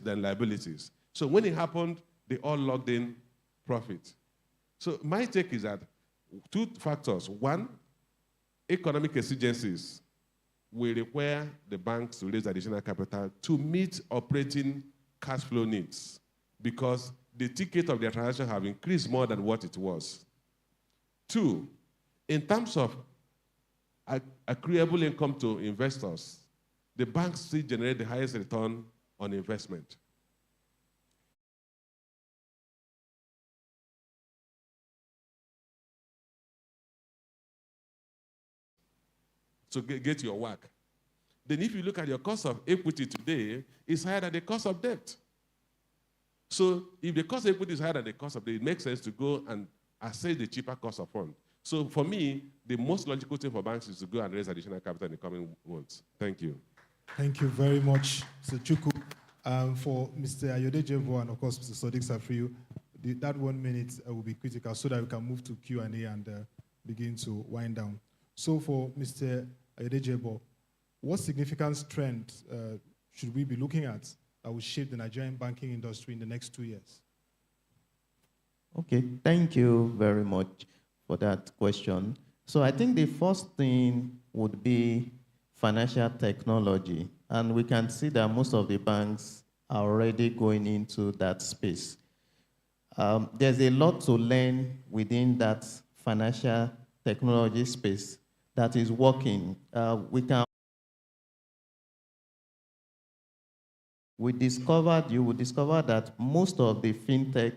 than liabilities. So when it happened, they all logged in profit. So my take is that 2 factors. One, economic exigencies will require the banks to raise additional capital to meet operating cash flow needs because the ticket of their transaction have increased more than what it was. 2, in terms of accruable income to investors, the banks still generate the highest return on investment. So get your work. Then if you look at your cost of equity today, it's higher than the cost of debt. So if the cost of equity is higher than the cost of debt, it makes sense to go and assess the cheaper cost of fund. So for me, the most logical thing for banks is to go and raise additional capital in the coming months. Thank you. Thank you very much, Mr. Chuku. For Mr. Ayodejevo and, of course, Mr. Sodiq Safriu, that 1 minute will be critical so that we can move to Q&A and begin to wind down. So for Mr. Ayodejevo, what significant trend should we be looking at that will shape the Nigerian banking industry in the next 2 years? Okay, thank you very much for that question. So I think the first thing would be financial technology. And we can see that most of the banks are already going into that space. There's a lot to learn within that financial technology space that is working. You will discover that most of the fintech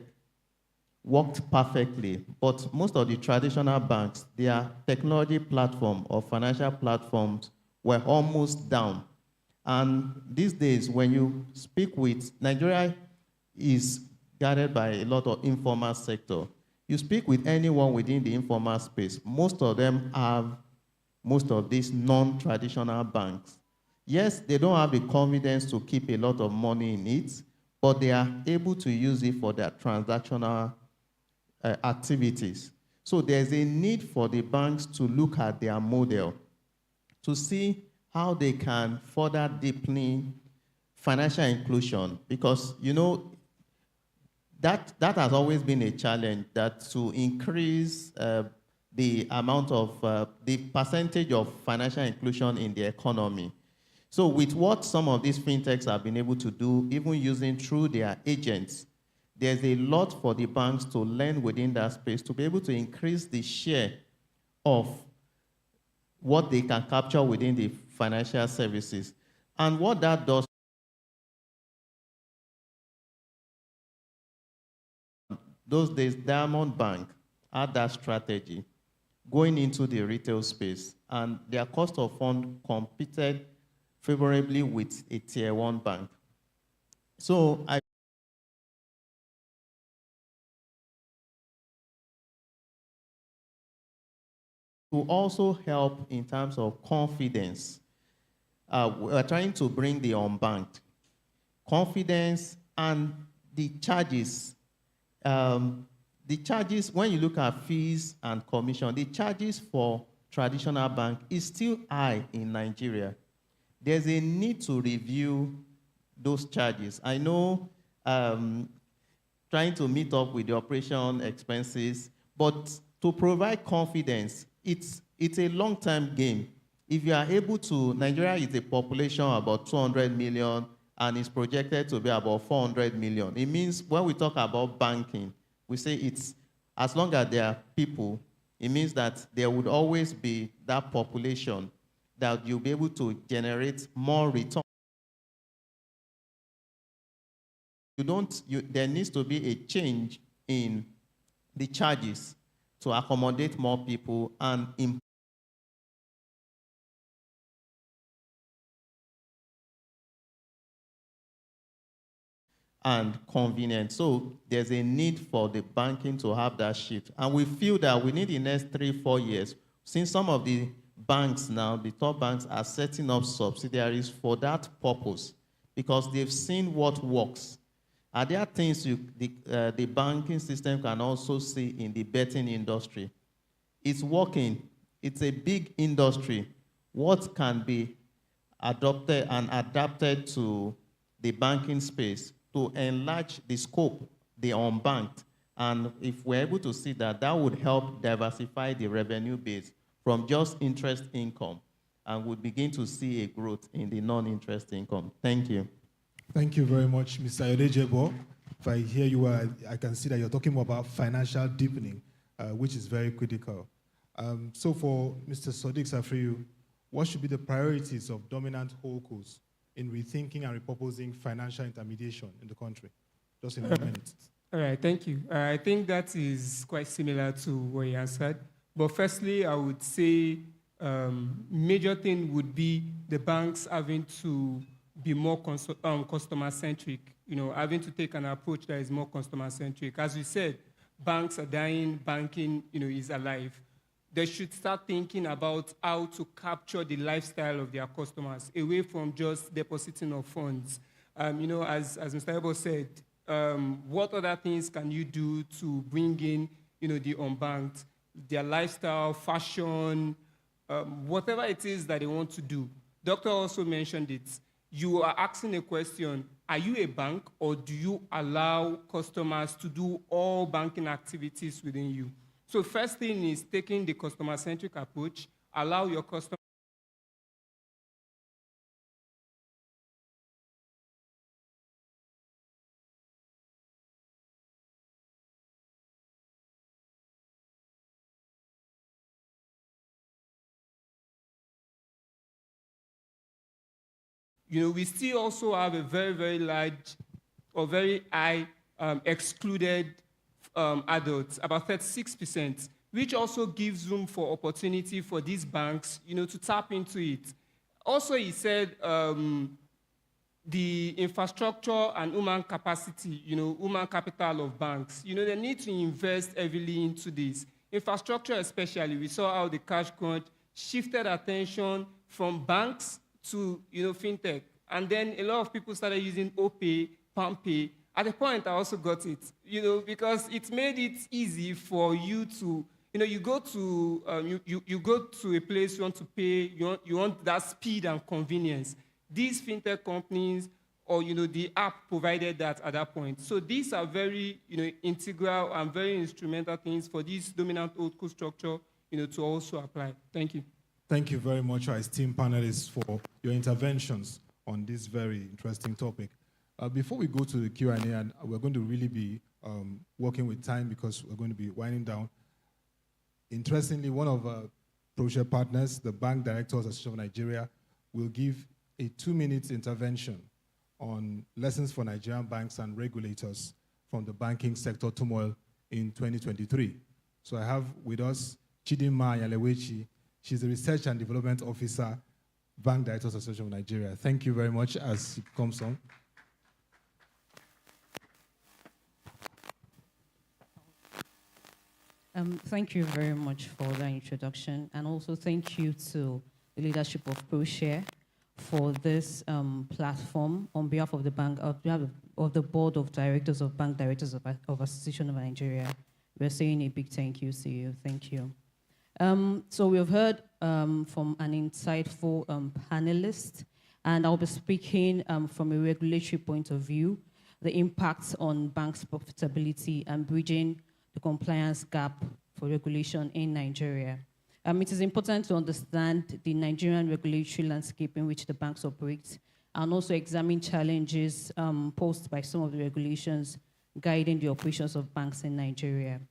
worked perfectly, but most of the traditional banks, their technology platform or financial platforms were almost down. And these days, when you speak with, Nigeria is guarded by a lot of informal sector. You speak with anyone within the informal space, most of them have most of these non-traditional banks. Yes, they don't have the confidence to keep a lot of money in it, but they are able to use it for their transactional activities. So there's a need for the banks to look at their model to see how they can further deepen financial inclusion, because that has always been a challenge, that to increase the amount of the percentage of financial inclusion in the economy. So with what some of these fintechs have been able to do, even using through their agents, there's a lot for the banks to learn within that space to be able to increase the share of what they can capture within the financial services. And what that does, those days, Diamond Bank had that strategy going into the retail space, and their cost of fund competed favorably with a tier 1 bank. So to also help in terms of confidence, we are trying to bring the unbanked confidence and the charges. The charges, when you look at fees and commission, the charges for traditional bank is still high in Nigeria. There's a need to review those charges. I know trying to meet up with the operation expenses, but to provide confidence, it's a long-term game. If you are able to, Nigeria is a population of about 200 million and is projected to be about 400 million. It means when we talk about banking, we say it's, as long as there are people, it means that there would always be that population that you'll be able to generate more return. There needs to be a change in the charges to accommodate more people and convenient. So there's a need for the banking to have that shift. And we feel that we need the next 3-4 years, since some of the banks now, the top banks, are setting up subsidiaries for that purpose, because they've seen what works. Are there things the banking system can also see in the betting industry? It's working. It's a big industry. What can be adopted and adapted to the banking space to enlarge the scope, the unbanked? And if we're able to see that, that would help diversify the revenue base from just interest income, and would begin to see a growth in the non-interest income. Thank you. Thank you very much, Mr. Ayodejevo. If I hear you, I can see that you're talking more about financial deepening, which is very critical. So for Mr. Sodiq Safriu, what should be the priorities of dominant holdcos in rethinking and repurposing financial intermediation in the country? Just in 1 minute. All right, thank you. I think that is quite similar to what you answered. But firstly, I would say major thing would be the banks having to be more customer-centric, having to take an approach that is more customer-centric. As we said, banks are dying, banking, is alive. they should start thinking about how to capture the lifestyle of their customers away from just depositing of funds. As Mr. Ebo said, what other things can you do to bring in, the unbanked, their lifestyle, fashion, whatever it is that they want to do. Doctor also mentioned it. You are asking a question, are you a bank or do you allow customers to do all banking activities within you? So first thing is taking the customer-centric approach, allow your customer. We still also have a very, very large or very high excluded adults, about 36%, which also gives room for opportunity for these banks, to tap into it. Also, he said the infrastructure and human capacity, human capital of banks, they need to invest heavily into this. Infrastructure especially, we saw how the cash crunch shifted attention from banks to, fintech. And then a lot of people started using OPay, PalmPay. At the point, I also got it, because it made it easy for you to, you go to you go to a place you want to pay, you want that speed and convenience. These fintech companies or the app provided that at that point. So these are very integral and very instrumental things for this dominant old school structure to also apply. Thank you. Thank you very much, our esteemed panelists, for your interventions on this very interesting topic. Before we go to the Q&A, and we're going to really be working with time because we're going to be winding down. Interestingly, one of our Proshare partners, the Bank Directors Association of Nigeria, will give a 2-minute intervention on lessons for Nigerian banks and regulators from the banking sector turmoil in 2023. So I have with us Chidinma Yalewechi. She's the Research and Development Officer, Bank Directors Association of Nigeria. Thank you very much as it comes on. Thank you very much for that introduction, and also thank you to the leadership of Proshare for this platform on behalf of the bank, of the Board of Directors of Bank Directors of Association of Nigeria. We're saying a big thank you to you. Thank you. So we've heard from an insightful panelist, and I'll be speaking from a regulatory point of view, the impacts on banks' profitability and bridging the compliance gap for regulation in Nigeria. It is important to understand the Nigerian regulatory landscape in which the banks operate, and also examine challenges posed by some of the regulations guiding the operations of banks in Nigeria.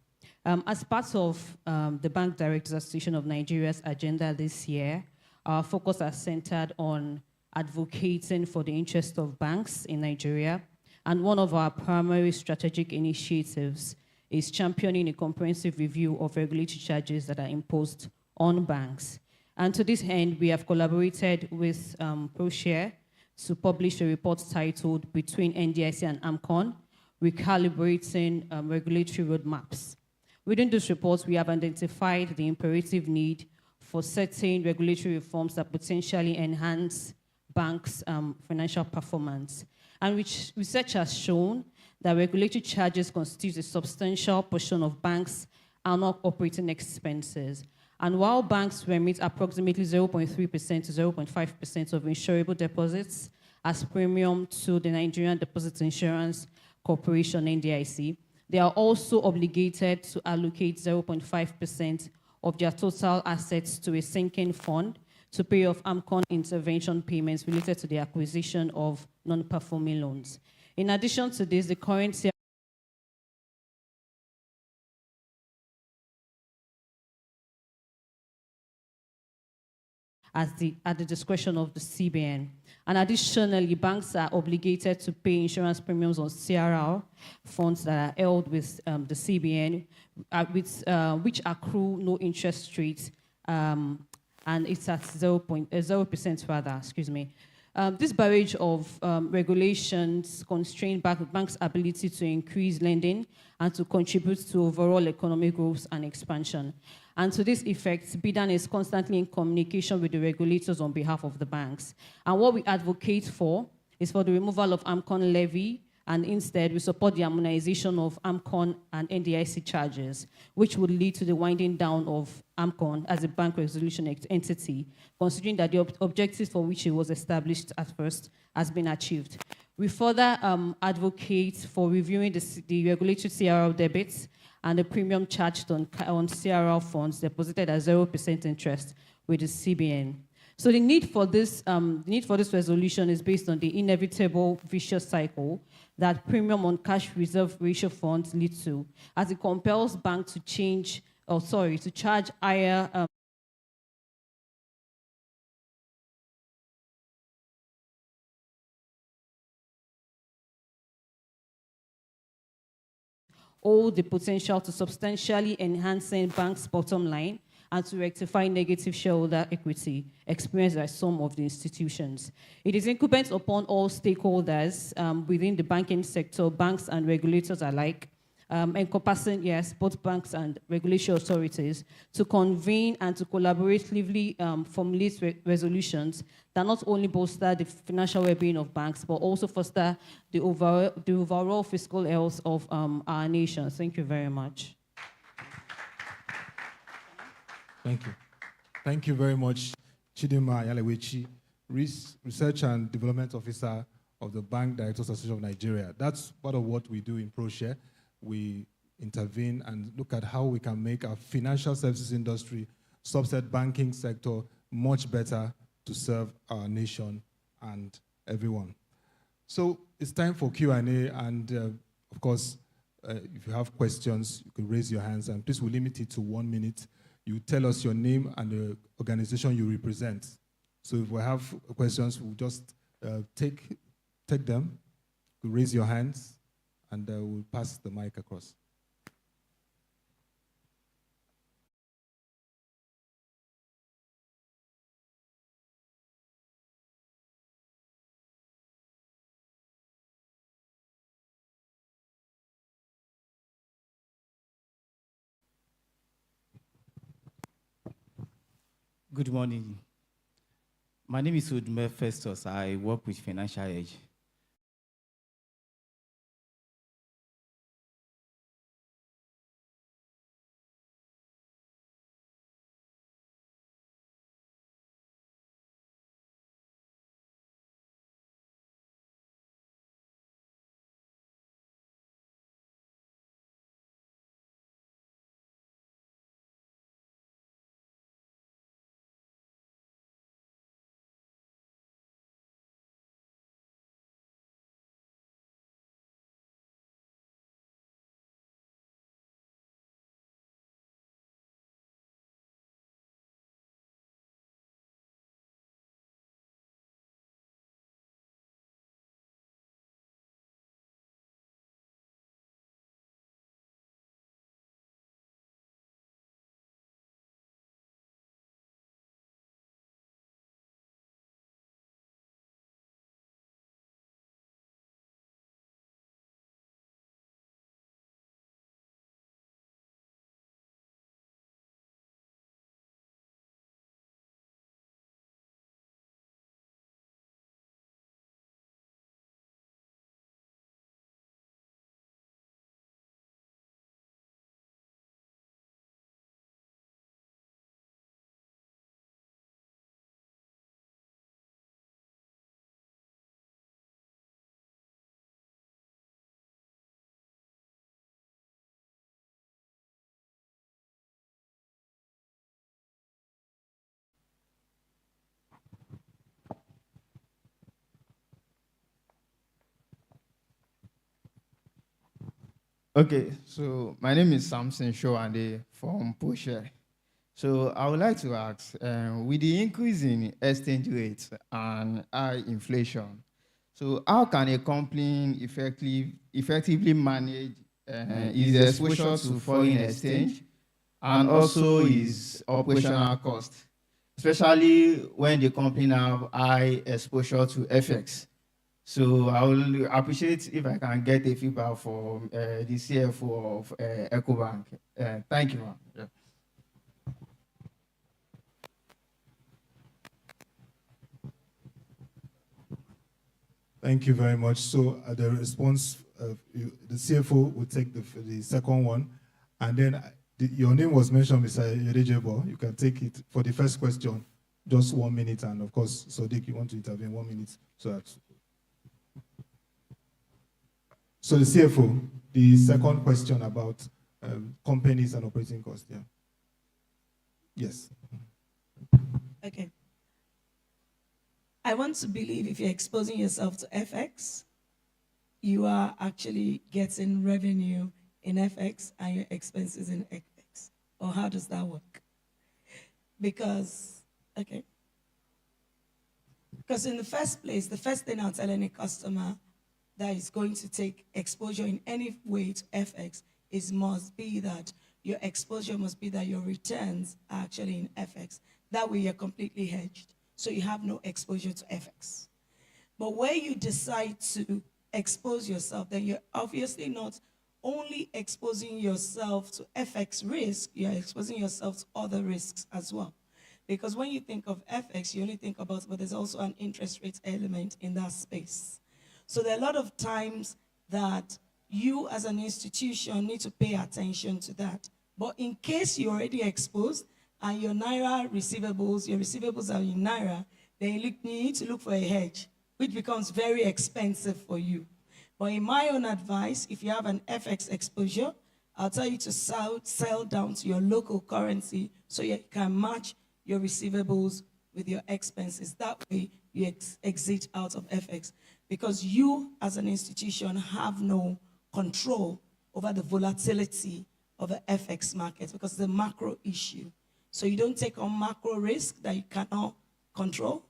As part of the Bank Directors Association of Nigeria's agenda this year, our focus has centered on advocating for the interest of banks in Nigeria, and one of our primary strategic initiatives is championing a comprehensive review of regulatory charges that are imposed on banks. And to this end, we have collaborated with Proshare to publish a report titled Between NDIC and AMCON, Recalibrating Regulatory Roadmaps. Within this report, we have identified the imperative need for certain regulatory reforms that potentially enhance banks' financial performance. And which research has shown that regulatory charges constitute a substantial portion of banks' annual operating expenses. And while banks remit approximately 0.3% to 0.5% of insurable deposits as premium to the Nigerian Deposit Insurance Corporation, NDIC, they are also obligated to allocate 0.5% of their total assets to a sinking fund to pay off AMCON intervention payments related to the acquisition of non-performing loans. In addition to this, the current year at the discretion of the CBN. And additionally, banks are obligated to pay insurance premiums on CRR funds that are held with the CBN, which accrue no interest rate, and it's at 0% rather, excuse me. This barrage of regulations constrain banks' ability to increase lending and to contribute to overall economic growth and expansion. And to this effect, BIDAN is constantly in communication with the regulators on behalf of the banks. And what we advocate for is for the removal of AMCON levy, and instead we support the harmonization of AMCON and NDIC charges, which would lead to the winding down of AMCON as a bank resolution entity, considering that the objectives for which it was established at first has been achieved. We further advocate for reviewing the regulatory CRL debits and the premium charged on CRL funds deposited at 0% interest with the CBN. So the need for this resolution is based on the inevitable vicious cycle that premium on cash reserve ratio funds lead to, as it compels banks to charge higher all the potential to substantially enhancing banks' bottom line and to rectify negative shareholder equity experienced by some of the institutions. It is incumbent upon all stakeholders within the banking sector, banks and regulators alike, encompassing, yes, both banks and regulatory authorities, to convene and to collaboratively formulate resolutions that not only bolster the financial well-being of banks, but also foster the overall fiscal health of our nation. Thank you very much. Thank you. Thank you very much, Chidima Yalewechi, Research and Development Officer of the Bank Directors Association of Nigeria. That's part of what we do in Proshare. We intervene and look at how we can make our financial services industry, subset banking sector, much better to serve our nation and everyone. So it's time for Q&A, and of course, if you have questions, you can raise your hands, and please we'll limit it to 1 minute. You tell us your name and the organization you represent. So if we have questions, we'll just take them. You raise your hands, and we'll pass the mic across. Good morning. My name is Udme Festus. I work with Financial Edge. Okay, so my name is Samson Showande from Proshare. So I would like to ask, with the increase in exchange rates and high inflation, so how can a company effectively manage its exposure to foreign exchange and also its operational cost, especially when the company have high exposure to FX? So I will appreciate if I can get a feedback from the CFO of EcoBank. Thank you, ma'am. Yeah. Thank you very much. So the response, the CFO will take the second one. And then your name was mentioned, Mr. Yerejebo. You can take it for the first question, just 1 minute. And of course, Sodiq, you want to intervene 1 minute. So the CFO, the second question about companies and operating costs. Yeah. Yes. Okay. I want to believe if you're exposing yourself to FX, you are actually getting revenue in FX and your expenses in FX. Or how does that work? Because in the first place, the first thing I'll tell any customer that is going to take exposure in any way to FX must be that your exposure must be that your returns are actually in FX. That way you're completely hedged. So you have no exposure to FX. But where you decide to expose yourself, then you're obviously not only exposing yourself to FX risk, you're exposing yourself to other risks as well. Because when you think of FX, you only think about, but there's also an interest rate element in that space. So there are a lot of times that you as an institution need to pay attention to that. But in case you're already exposed and your Naira receivables, your receivables are in Naira, then you need to look for a hedge, which becomes very expensive for you. But in my own advice, if you have an FX exposure, I'll tell you to sell down to your local currency so you can match your receivables with your expenses. That way, you exit out of FX. Because you, as an institution, have no control over the volatility of the FX market because it's a macro issue. So you don't take on macro risk that you cannot control.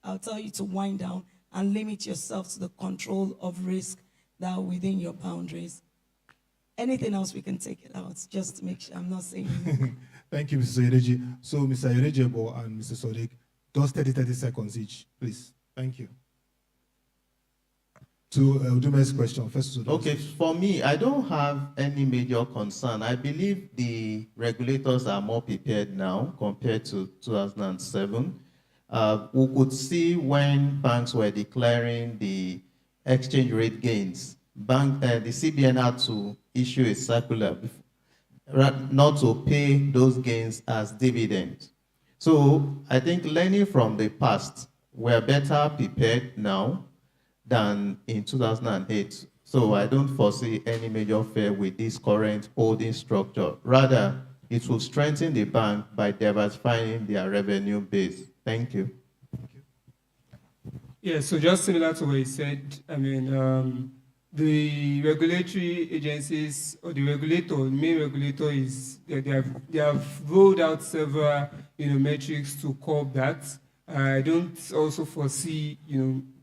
I'll tell you to wind down and limit yourself to the control of risk that are within your boundaries. Anything else, we can take it out, just to make sure I'm not saying anything. Thank you, Mr. Yereji. So, Mr. Yerejebo and Mr. Sodiq, just 30 seconds each, please. Thank you. To Udume's question, first. Okay, for me, I don't have any major concern. I believe the regulators are more prepared now compared to 2007. We could see when banks were declaring the exchange rate gains, the CBN had to issue a circular not to pay those gains as dividends. So I think learning from the past, we're better prepared now than in 2008. So I don't foresee any major fear with this current holding structure. Rather, it will strengthen the bank by diversifying their revenue base. Thank you. Yeah, so just similar to what he said, I mean, the regulatory agencies or the main regulator is they have rolled out several metrics to curb that. I don't also foresee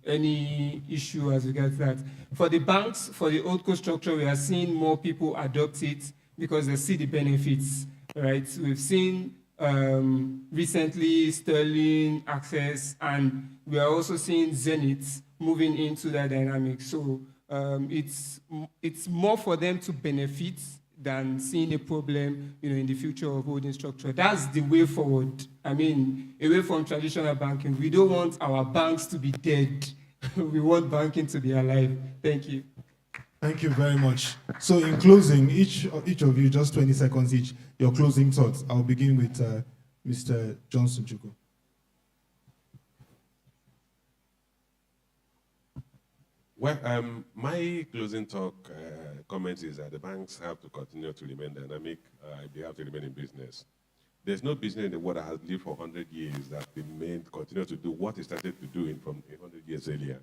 any issue as regards that. For the banks, for the holdco structure, we are seeing more people adopt it because they see the benefits, right? We've seen recently Sterling, Access, and we are also seeing Zenith moving into that dynamic. So it's more for them to benefit than seeing a problem, in the future of holding structure. That's the way forward. I mean, away from traditional banking. We don't want our banks to be dead. We want banking to be alive. Thank you. Thank you very much. So in closing, each of you, just 20 seconds each, your closing thoughts. I'll begin with Mr. Johnson Chukwu. Well, my closing comment is that the banks have to continue to remain dynamic. They have to remain in business. There's no business in the world that has lived for 100 years that continue to do what it started to do from 100 years earlier.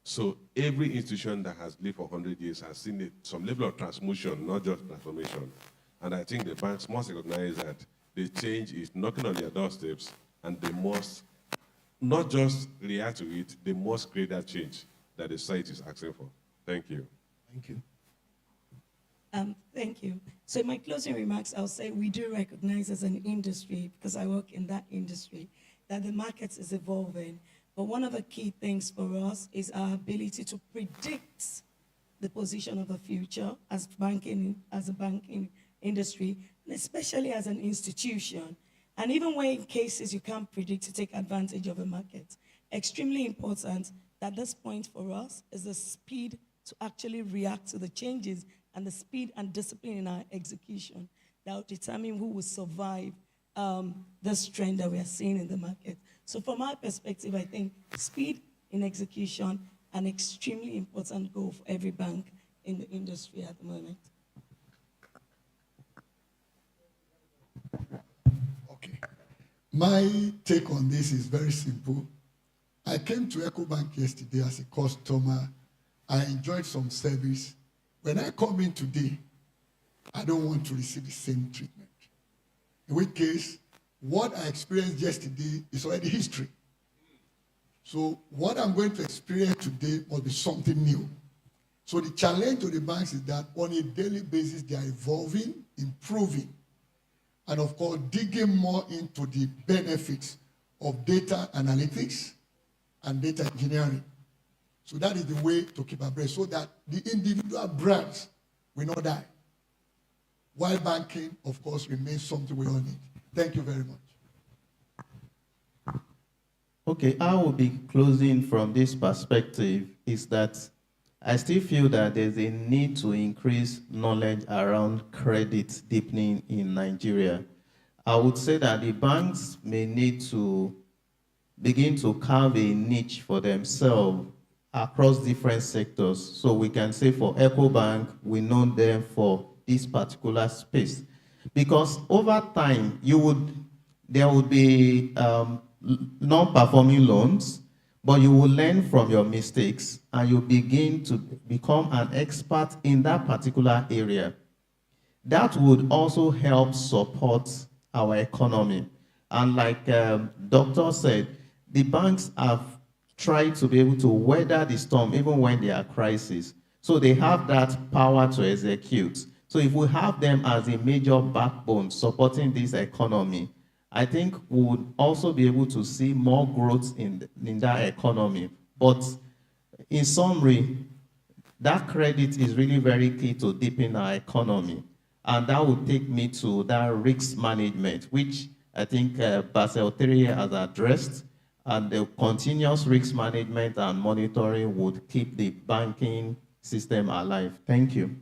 So every institution that has lived for 100 years has seen some level of transformation, not just transformation. And I think the banks must recognize that the change is knocking on their doorsteps, and they must not just react to it, they must create that change that the society is asking for. Thank you. Thank you. Thank you. So in my closing remarks, I'll say we do recognize as an industry, because I work in that industry, that the market is evolving. But one of the key things for us is our ability to predict the position of the future as a banking industry, and especially as an institution. And even when in cases you can't predict, to take advantage of a market. Extremely important that this point for us is the speed to actually react to the changes and the speed and discipline in our execution that will determine who will survive this trend that we are seeing in the market. So from my perspective, I think speed in execution, an extremely important goal for every bank in the industry at the moment. Okay. My take on this is very simple. I came to EcoBank yesterday as a customer. I enjoyed some service. When I come in today, I don't want to receive the same treatment. In which case, what I experienced yesterday is already history. So what I'm going to experience today must be something new. So the challenge to the banks is that on a daily basis, they are evolving, improving, and of course, digging more into the benefits of data analytics and data engineering. So that is the way to keep abreast so that the individual brands will not die. While banking, of course, remains something we all need. Thank you very much. Okay, I will be closing from this perspective is that I still feel that there's a need to increase knowledge around credit deepening in Nigeria. I would say that the banks may need to begin to carve a niche for themselves across different sectors. So we can say for EcoBank, we know them for this particular space. Because over time, there would be non-performing loans, but you will learn from your mistakes and you begin to become an expert in that particular area. That would also help support our economy. And like Doctor said, the banks have tried to be able to weather the storm even when there are crises. So they have that power to execute. So if we have them as a major backbone supporting this economy, I think we would also be able to see more growth in that economy. But in summary, that credit is really very key to deepen our economy. And that would take me to that risk management, which I think Basel III has addressed. And the continuous risk management and monitoring would keep the banking system alive. Thank you.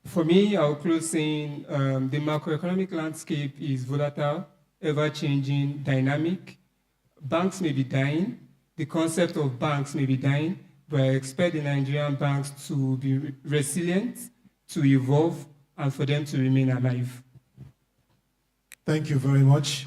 For me, I'll close saying the macroeconomic landscape is volatile, ever-changing, dynamic. Banks may be dying. The concept of banks may be dying, but I expect the Nigerian banks to be resilient, to evolve, and for them to remain alive. Thank you very much.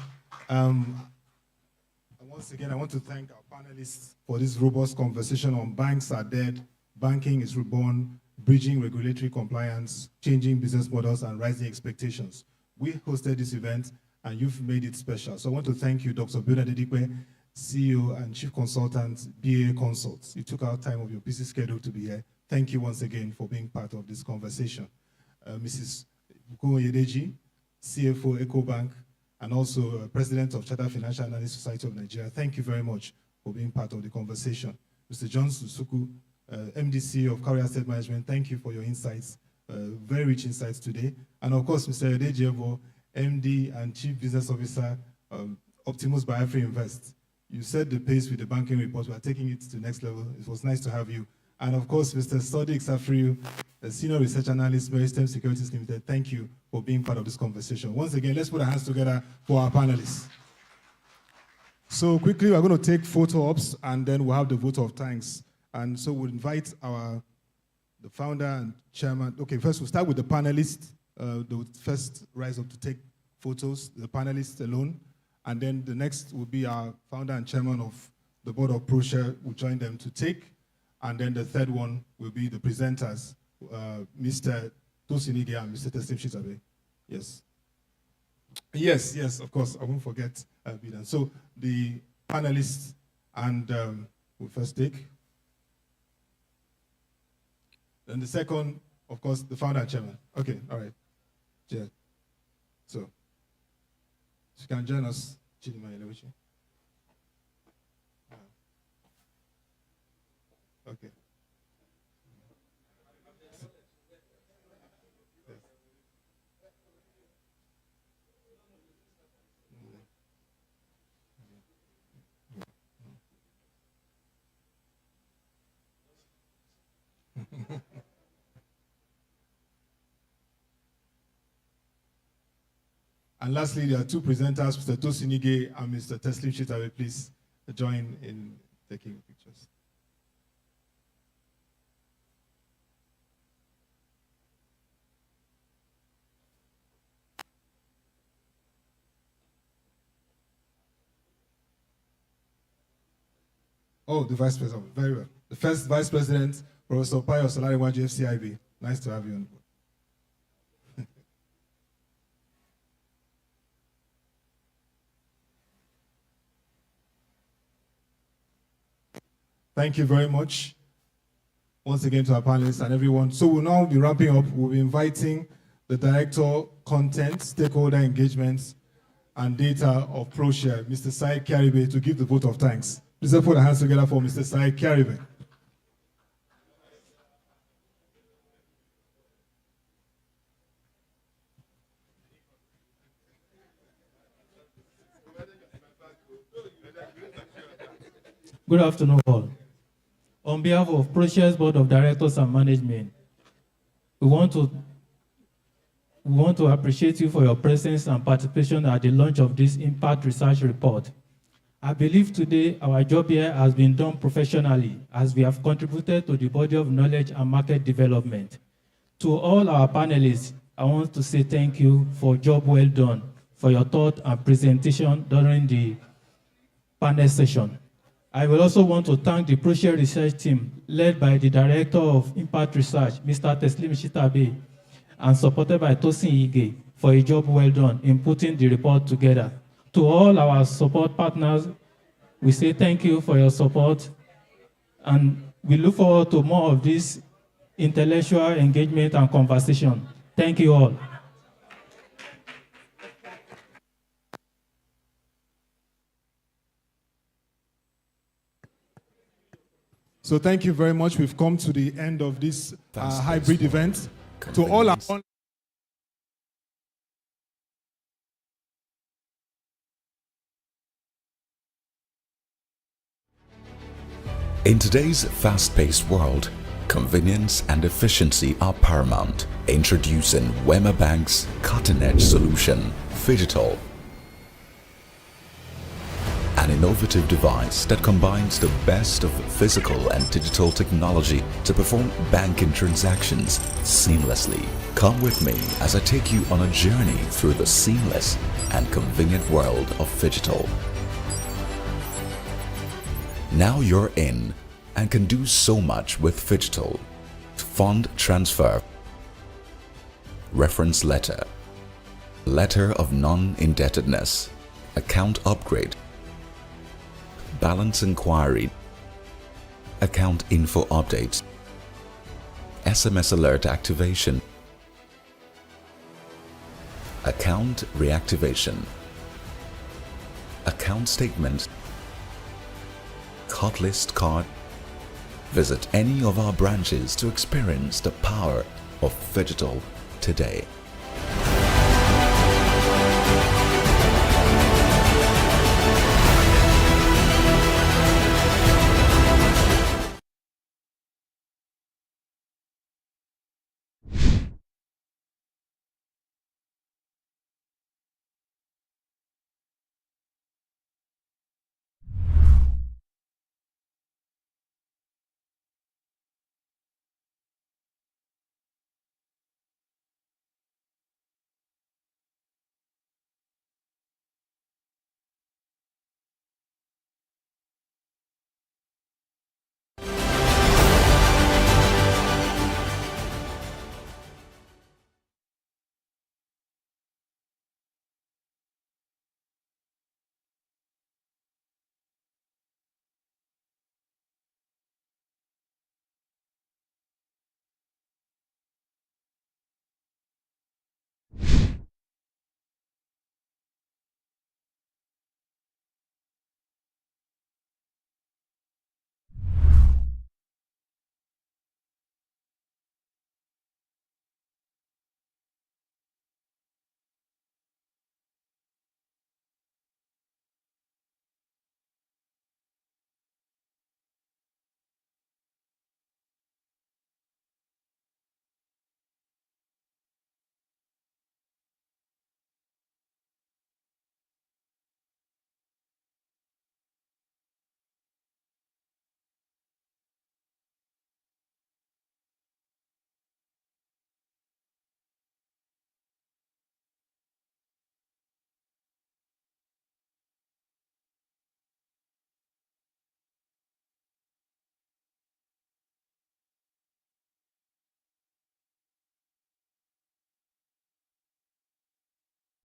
Once again, I want to thank our panelists for this robust conversation on banks are dead, banking is reborn, bridging regulatory compliance, changing business models, and rising expectations. We hosted this event, and you've made it special. So I want to thank you, Dr. Bioda Dedikwe, CEO and Chief Consultant, BA Consults. You took out time of your busy schedule to be here. Thank you once again for being part of this conversation. Mrs. Buko Yedeji, CFO, EcoBank, and also President of Chartered Financial Analyst Society of Nigeria. Thank you very much for being part of the conversation. Mr. John Susuku, MDC of Carrier Asset Management, thank you for your insights, very rich insights today. And of course, Mr. Yodejevo, MD and Chief Business Officer, Optimus by Afri Invest. You set the pace with the banking report. We are taking it to the next level. It was nice to have you. And of course, Mr. Sadiq Safriu, a Senior Research Analyst, Meristem Securities Limited. Thank you for being part of this conversation. Once again, let's put our hands together for our panelists. So quickly, we're going to take photo ops, and then we'll have the vote of thanks. And so we'll invite the founder and chairman. Okay, first we'll start with the panelists. They would first rise up to take photos, the panelists alone. And then the next will be our founder and chairman of the board of Proshare will join them to take. And then the third one will be the presenters, Mr. Tosinige and Mr. Teslim Shitabe. Yes. Yes, of course, I won't forget Bidan. So the panelists and we'll first take. Then the second, of course, the founder and chairman. Okay, all right. Yeah. So, she can join us, Chidima Elewichi. Okay. And lastly, there are two presenters, Mr. Tosinige and Mr. Teslim Chitawe. Please join in taking pictures. Oh, the Vice President. Very well. The first Vice President, Professor Payo Solariwaju, FCIB. Nice to have you on board. Thank you very much once again to our panelists and everyone. So we'll now be wrapping up. We'll be inviting the Director, Content, Stakeholder Engagement, and Data of Proshare, Mr. Said Karibe, to give the vote of thanks. Please put our hands together for Mr. Said Karibe. Good afternoon, all. On behalf of Proshare's Board of Directors and Management, we want to appreciate you for your presence and participation at the launch of this Impact Research Report. I believe today our job here has been done professionally as we have contributed to the body of knowledge and market development. To all our panelists, I want to say thank you for job well done, for your thought and presentation during the panel session. I will also want to thank the Proshare research team led by the Director of Impact Research, Mr. Teslim Chitawe, and supported by Tosin Ige for a job well done in putting the report together. To all our support partners, we say thank you for your support, and we look forward to more of this intellectual engagement and conversation. Thank you all. So thank you very much. We've come to the end of this hybrid event. To all our In today's fast-paced world, convenience and efficiency are paramount. Introducing Wema Bank's cutting-edge solution, Phygital. An innovative device that combines the best of physical and digital technology to perform banking transactions seamlessly. Come with me as I take you on a journey through the seamless and convenient world of Phygital. Now you're in and can do so much with Phygital. Fund transfer, reference letter, letter of non-indebtedness, account upgrade, balance inquiry, account info updates, SMS alert activation, account reactivation, account statement, hot list card. Visit any of our branches to experience the power of Phygital today.